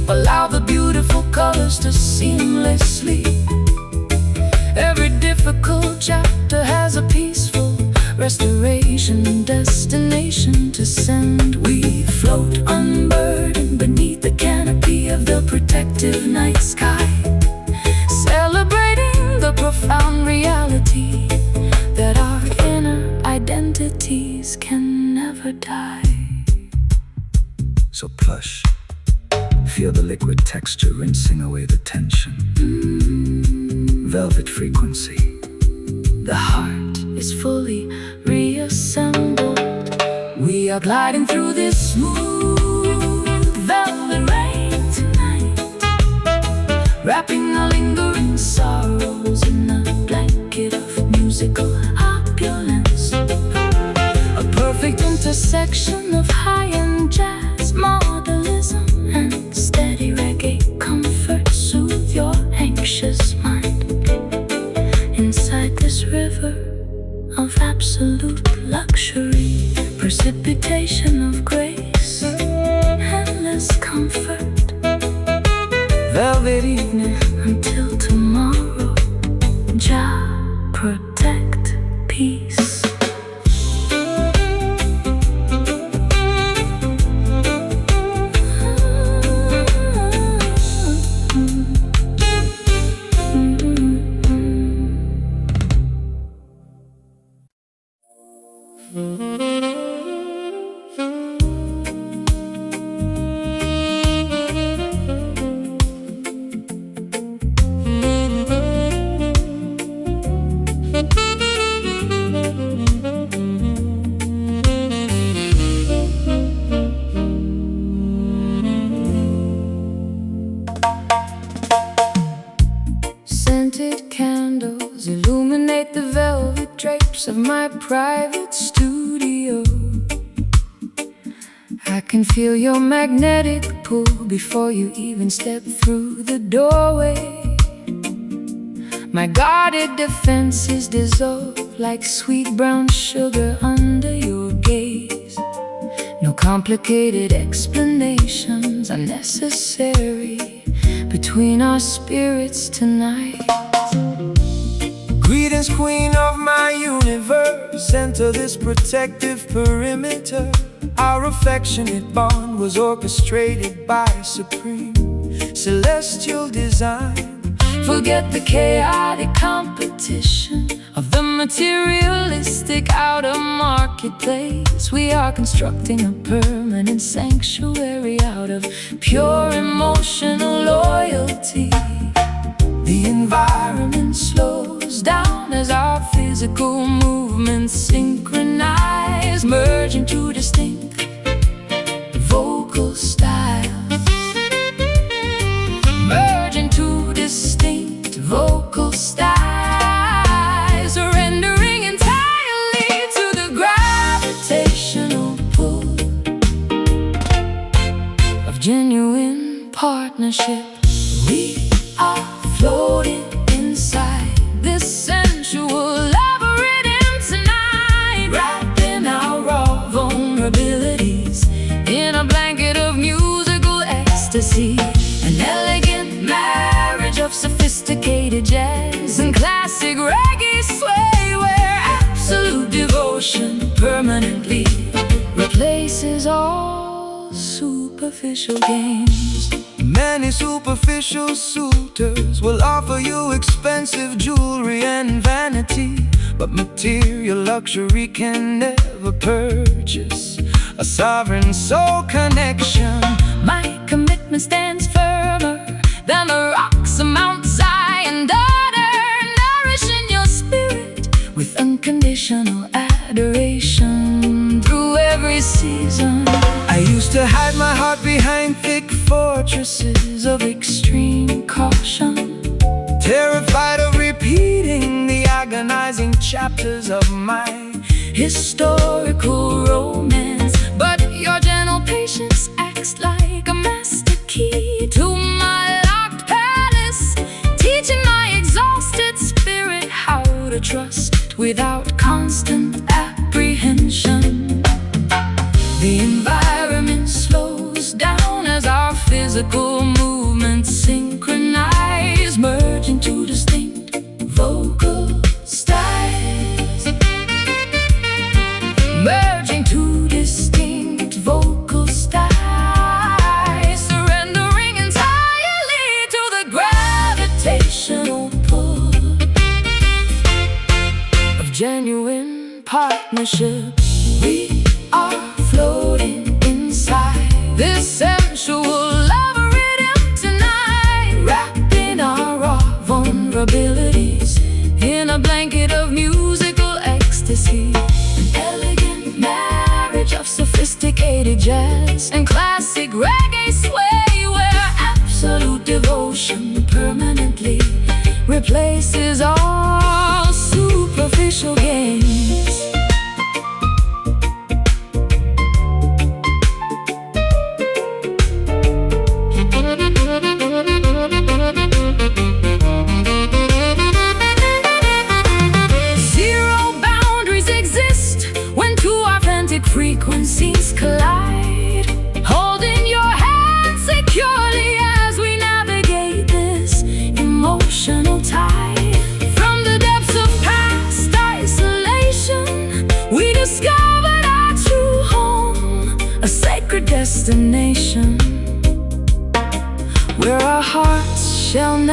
Allow the beautiful colors to seamlessly. Every difficult chapter has a peaceful restoration destination to send. We float unburdened beneath the canopy of the protective night sky, celebrating the profound reality that our inner identities can never die. so plush. Feel the liquid texture rinsing away the tension. Velvet frequency. The heart is fully reassembled. We are gliding through this smooth velvet rain tonight, wrapping our lingering sorrows in a blanket of musical opulence. A perfect intersection of high-end jazz, modernism, and steady reggae comfort. Soothe your anxious beside this river of absolute luxury, precipitation of grace, endless comfort, velvet evening until tomorrow. Jah protect peace. Scented candles illuminate the velvet drapes of my private studio. I can feel your magnetic pull before you even step through the doorway. My guarded defenses dissolve like sweet brown sugar under your gaze. No complicated explanations are necessary between our spirits tonight. Greetings, queen of my universe. Enter this protective perimeter. Our affectionate bond was orchestrated by supreme celestial design. Forget the chaotic competition of the materialistic outer marketplace. We are constructing a permanent sanctuary out of pure emotional loyalty. The environment slows down as our physical movements synchronize, merging two distinct vocal styles. Merging two distinct vocal styles, surrendering entirely to the gravitational pull of genuine partnership. We are floating inside this sensual love rhythm tonight, wrapping our raw vulnerabilities in a blanket of musical ecstasy. An elegant marriage of sophisticated jazz and classic reggae sway, where absolute devotion permanently replaces all superficial games. Many superficial suitors will offer you expensive jewelry and vanity, but material luxury can never purchase a sovereign soul connection. My commitment stands firmer than the rocks of Mount Zion, daughter, nourishing your spirit with unconditional adoration through every season. I used to hide my heart behind thick fortresses of extreme caution, terrified of repeating the agonizing chapters of my historical romance. But your gentle patience acts like a master key to my locked palace, teaching my exhausted spirit how to trust without constant apprehension. The environment slows down as our physical movements synchronize, merging two distinct vocal styles. Merging two distinct vocal styles, surrendering entirely to the gravitational pull of genuine partnership. We are floating inside this sensual love rhythm tonight, wrapping our raw vulnerabilities in a blanket of musical ecstasy. An elegant marriage of sophisticated jazz and classic reggae sway, where absolute devotion permanently replaces all superficial games.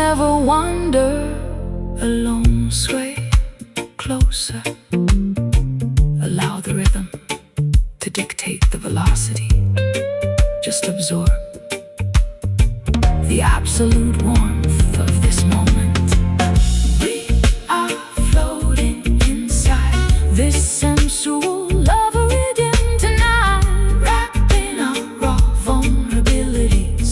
never wander alone. Sway closer, allow the rhythm to dictate the velocity. Just absorb the absolute warmth of this moment. We are floating inside this sensual lover rhythm tonight, wrapped in our raw vulnerabilities,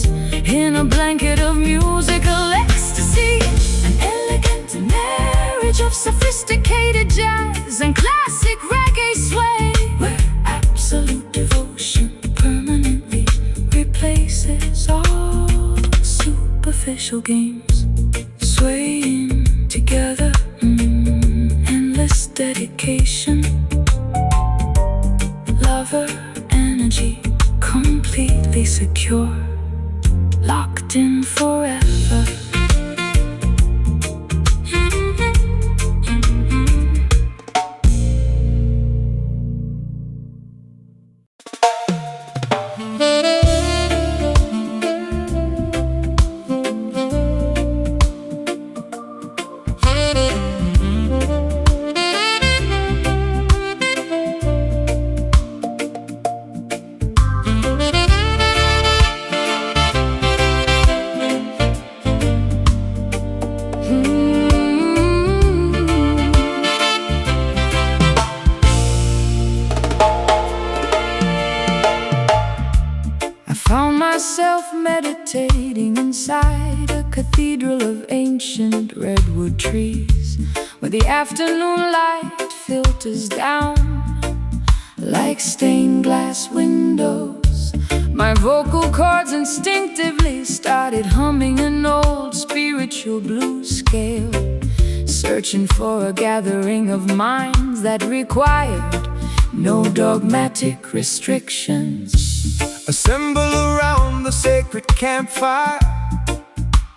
in a blanket of musical ecstasy, an elegant marriage of sophisticated jazz and classic reggae sway, where absolute devotion permanently replaces all superficial games. Swaying together, endless dedication, lover energy, completely secure, locked in forever. Found myself meditating inside a cathedral of ancient redwood trees, where the afternoon light filters down like stained glass windows. My vocal cords instinctively started humming an old spiritual blues scale, searching for a gathering of minds that required no dogmatic restrictions. Assemble around the sacred campfire,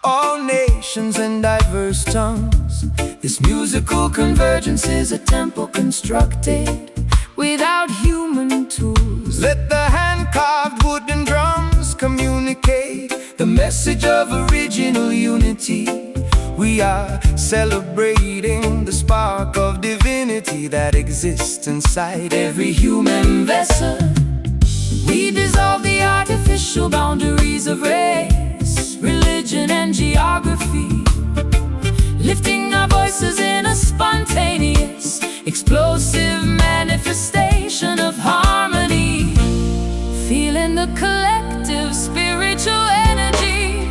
all nations and diverse tongues. This musical convergence is a temple constructed without human tools. Let the hand-carved wooden drums communicate the message of original unity. We are celebrating the spark of divinity that exists inside every human vessel. We dissolve the artificial boundaries of race, religion, and geography, lifting our voices in a spontaneous, explosive manifestation of harmony, feeling the collective spiritual energy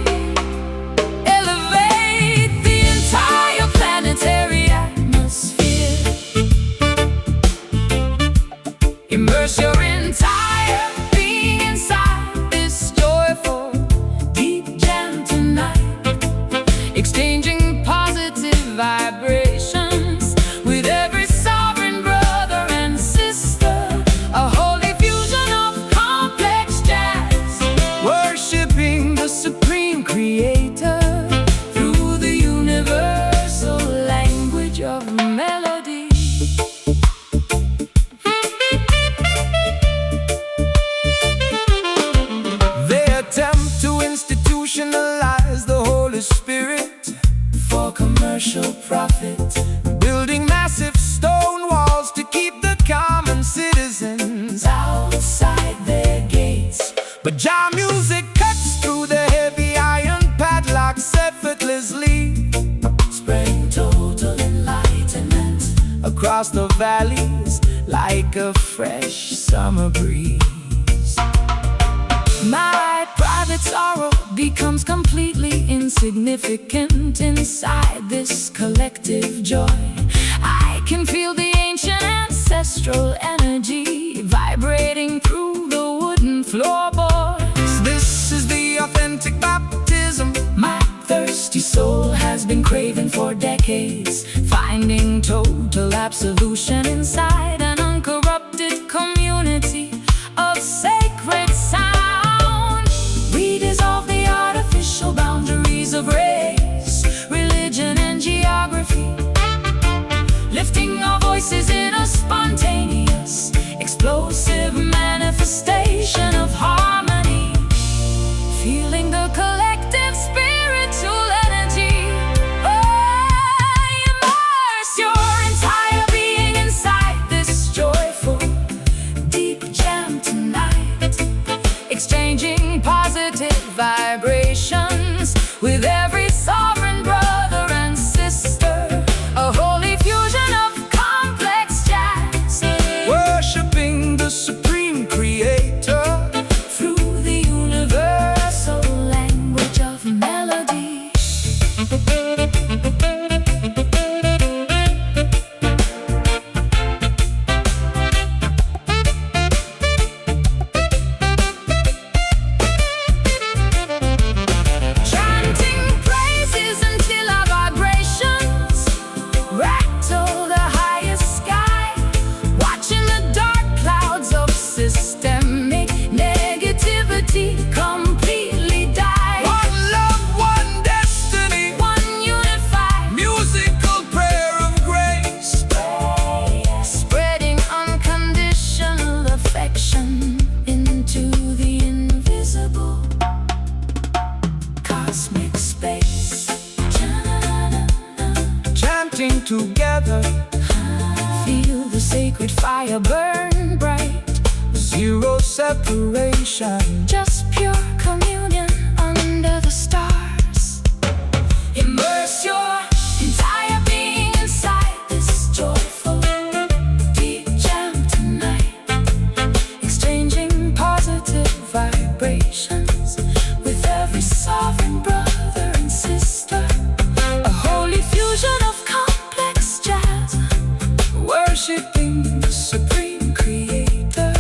elevate the entire planetary atmosphere. Immerse your entire being inside this joyful, deep jam tonight, exchanging positive vibrations with every sovereign brother and sister, a holy fusion of complex jazz, worshiping the supreme creator through the universal language of melody. attempt to institutionalize the Holy Spirit for commercial profit, building massive stone walls to keep the common citizens outside their gates. But Jah music cuts through the heavy iron padlocks effortlessly, spreading total enlightenment across the valleys like a fresh summer breeze. My private sorrow becomes completely insignificant inside this collective joy. I can feel the ancient ancestral energy vibrating through the wooden floorboards. This is the authentic baptism my thirsty soul has been craving for decades, finding total absolution inside an uncorrupted community of sacred sound. We dissolve the artificial boundaries of race, religion, and geography, lifting our voices in a spontaneous, explosive manifestation of harmony, feeling the collective spiritual energy Feel the sacred fire burn bright. Zero separation, Just pure communion under the stars. Immerse your entire being inside this joyful deep jam tonight. Exchanging positive vibrations with every sovereign brother and sister. A holy fusion of complex jazz, worshiping the supreme creator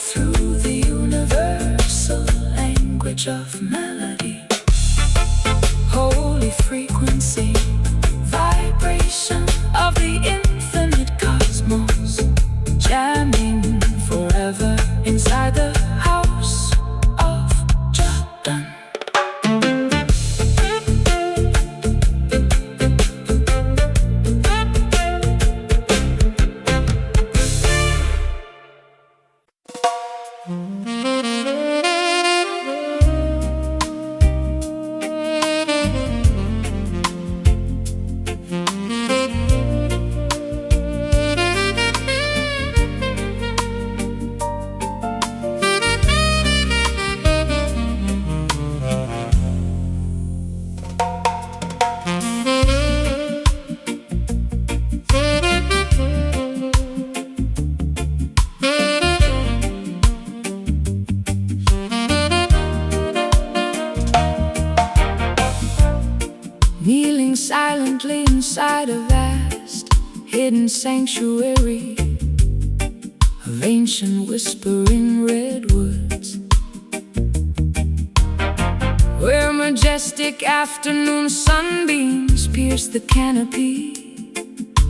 through the universal language of melody. Holy frequency, vibration of the infinite cosmos, jamming forever inside the house of Jordan. Kneeling silently inside a vast hidden sanctuary of ancient whispering redwoods, where majestic afternoon sunbeams pierce the canopy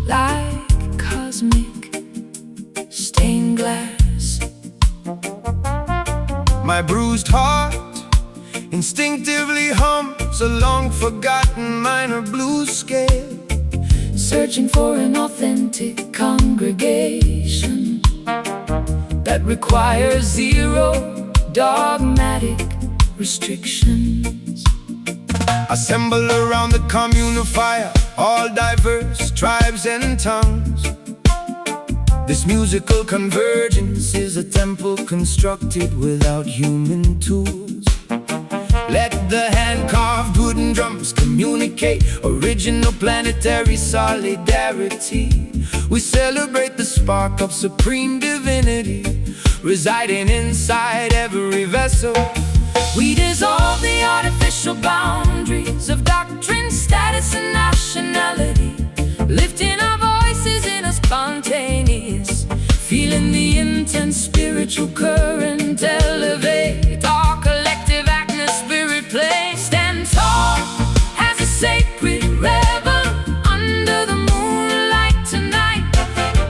like cosmic stained glass. My bruised heart instinctively hums a long-forgotten minor blues scale, Searching for an authentic congregation that requires zero dogmatic restrictions. assemble around the communal fire, all diverse tribes and tongues. This musical convergence is a temple constructed without human tools. Let the hand-carved wooden drums communicate original planetary solidarity. We celebrate the spark of supreme divinity residing inside every vessel. We dissolve the artificial boundaries of doctrine, status, and nationality, lifting our voices in a spontaneous, feeling the intense spiritual current elevate our collective spirit plane. Stand tall as a sacred rebel under the moonlight tonight,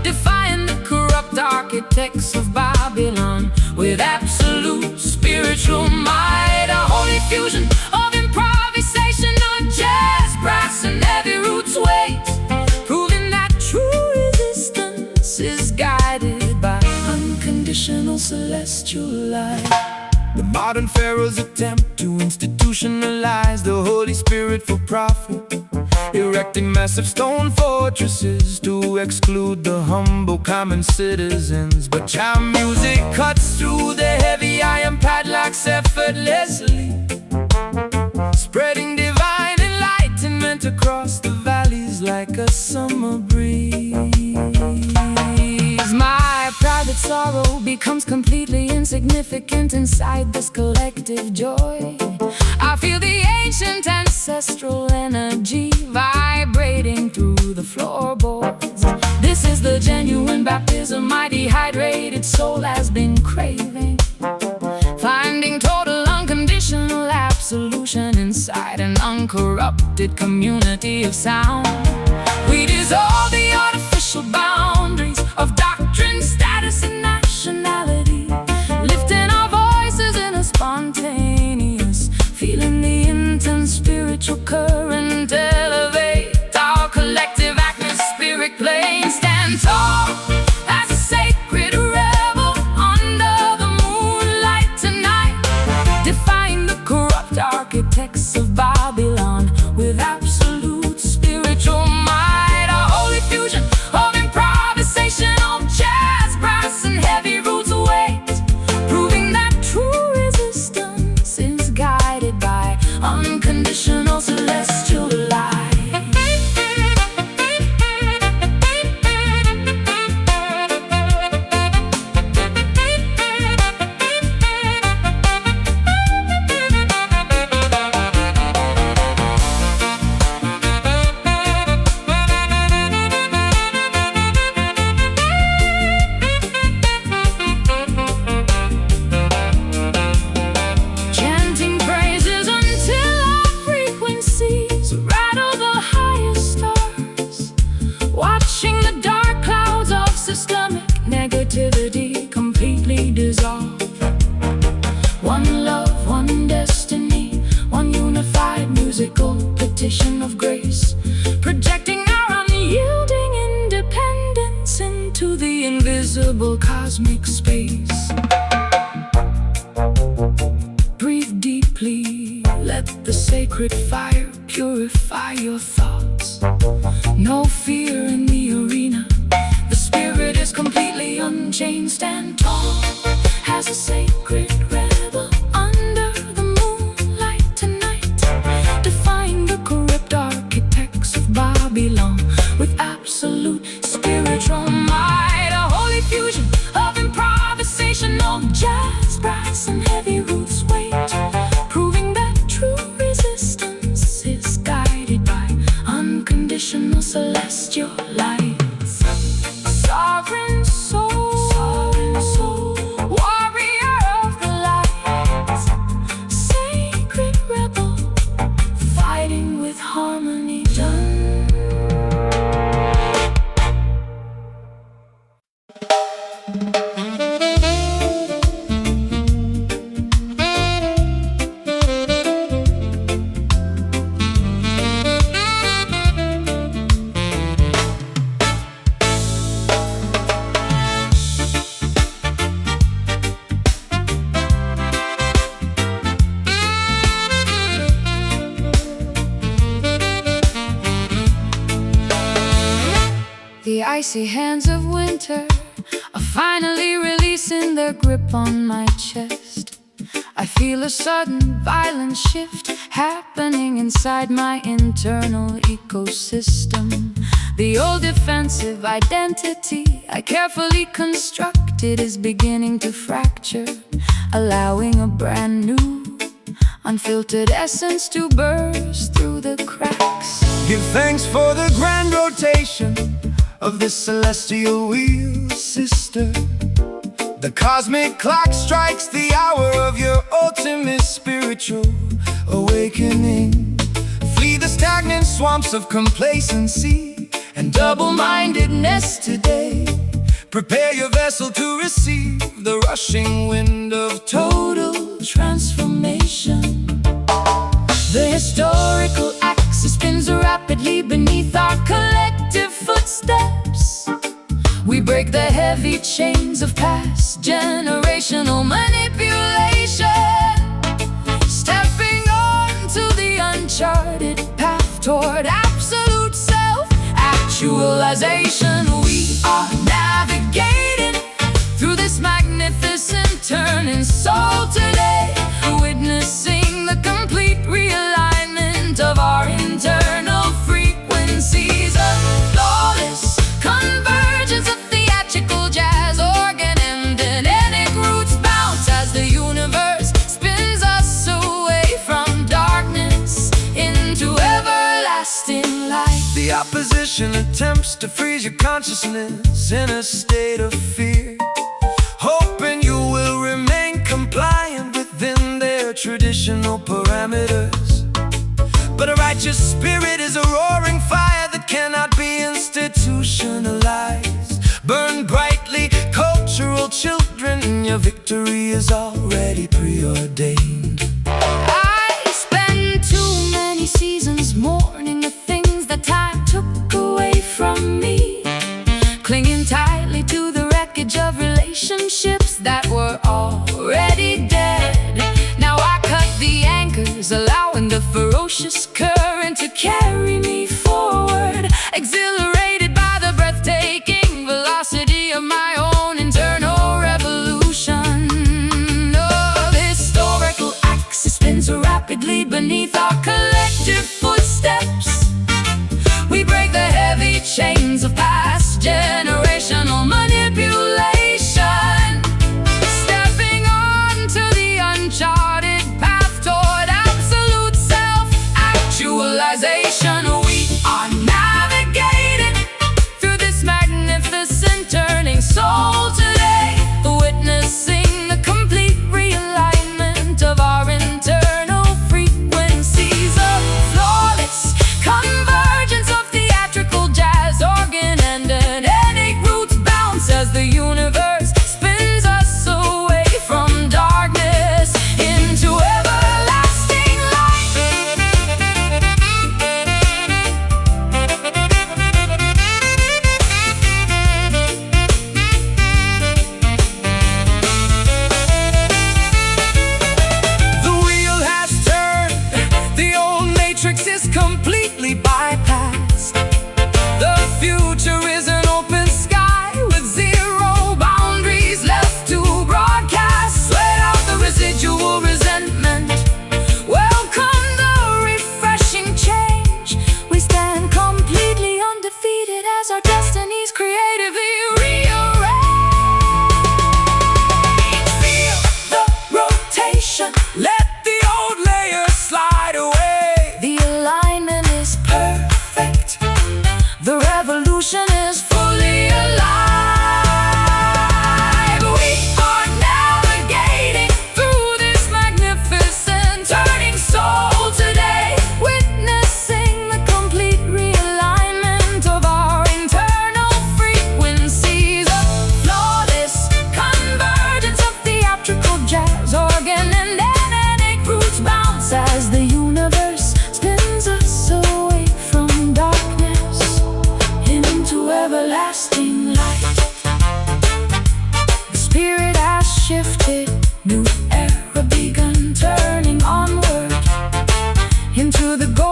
defying the corrupt architects of Babylon with absolute spiritual might. A holy fusion of improvisation of jazz, brass, and heavy roots weight, proving that true resistance is guided by unconditional celestial light. The modern pharaoh's attempt to institutionalize the Holy Spirit for profit, erecting massive stone fortresses to exclude the humble common citizens. But jam music cuts through the heavy iron padlocks effortlessly, spreading divine enlightenment across the valleys like a summer breeze. My private sorrow becomes completely insignificant inside this collective joy. I feel the ancient ancestral energy vibrating through the floorboards. This is the genuine baptism my dehydrated soul has been craving, finding total unconditional absolution inside an uncorrupted community of sound. We dissolve the artificial boundaries of doctrine, status, and nationality, lifting our voices in a spontaneous, feeling the intense spiritual current elevate our collective atmospheric plane. Stand tall as a sacred rebel under the moonlight tonight, defying the corrupt architects of Babylon with absolute spiritual might. A holy fusion watching the dark clouds of systemic negativity completely dissolve. One love, one destiny, one unified musical petition of grace, projecting our unyielding independence into the invisible cosmic space. Breathe deeply, let the sacred fire purify your thoughts. No fear in the arena, the spirit is completely unchained. Stand tall as a sacred rebel under the moonlight tonight, defying the corrupt architects of Babylon with absolute spiritual might. A holy fusion of improvisational jazz, brass and heavy roots weight, proving that true resistance is guided by unconditional celestial lights. Sovereign soul, warrior of the light, sacred rebel, fighting with harmony done. The icy hands of winter are finally releasing their grip on my chest. I feel a sudden violent shift happening inside my internal ecosystem. The old defensive identity I carefully constructed is beginning to fracture, allowing a brand new, unfiltered essence to burst through the cracks. Give thanks for the grand rotation of this celestial wheel, sister. The cosmic clock strikes the hour of your ultimate spiritual awakening. Flee the stagnant swamps of complacency and double-mindedness today. Prepare your vessel to receive the rushing wind of total transformation. The historical axis spins rapidly beneath our collective footsteps. We break the heavy chains of past generational manipulation, stepping onto the uncharted path toward absolute self-actualization. We are navigating through this magnificent turning soul today, witnessing the complete realignment of our internal frequencies. A flawless convergence of theatrical jazz, organ and genetic roots bounce as the universe spins us away from darkness into everlasting light. The opposition attempts to freeze your consciousness in a state of fear, hoping you will remain compliant within their traditional parameters. But a righteous spirit is a roaring fire that cannot be institutionalized. Burn brightly, cultural children, your victory is already preordained. I spend too many seasons mourning the things that time took away from me, clinging tightly to the wreckage of relationships that were already dead. Now I cut the anchors, allowing the ferocious current to carry me forward, exhilarated by the breathtaking velocity of my own internal revolution. Oh, the historical axis spins rapidly beneath our collective footsteps. We break the heavy chains of past generational manipulation, stepping onto the uncharted path toward absolute self-actualization. to the gold.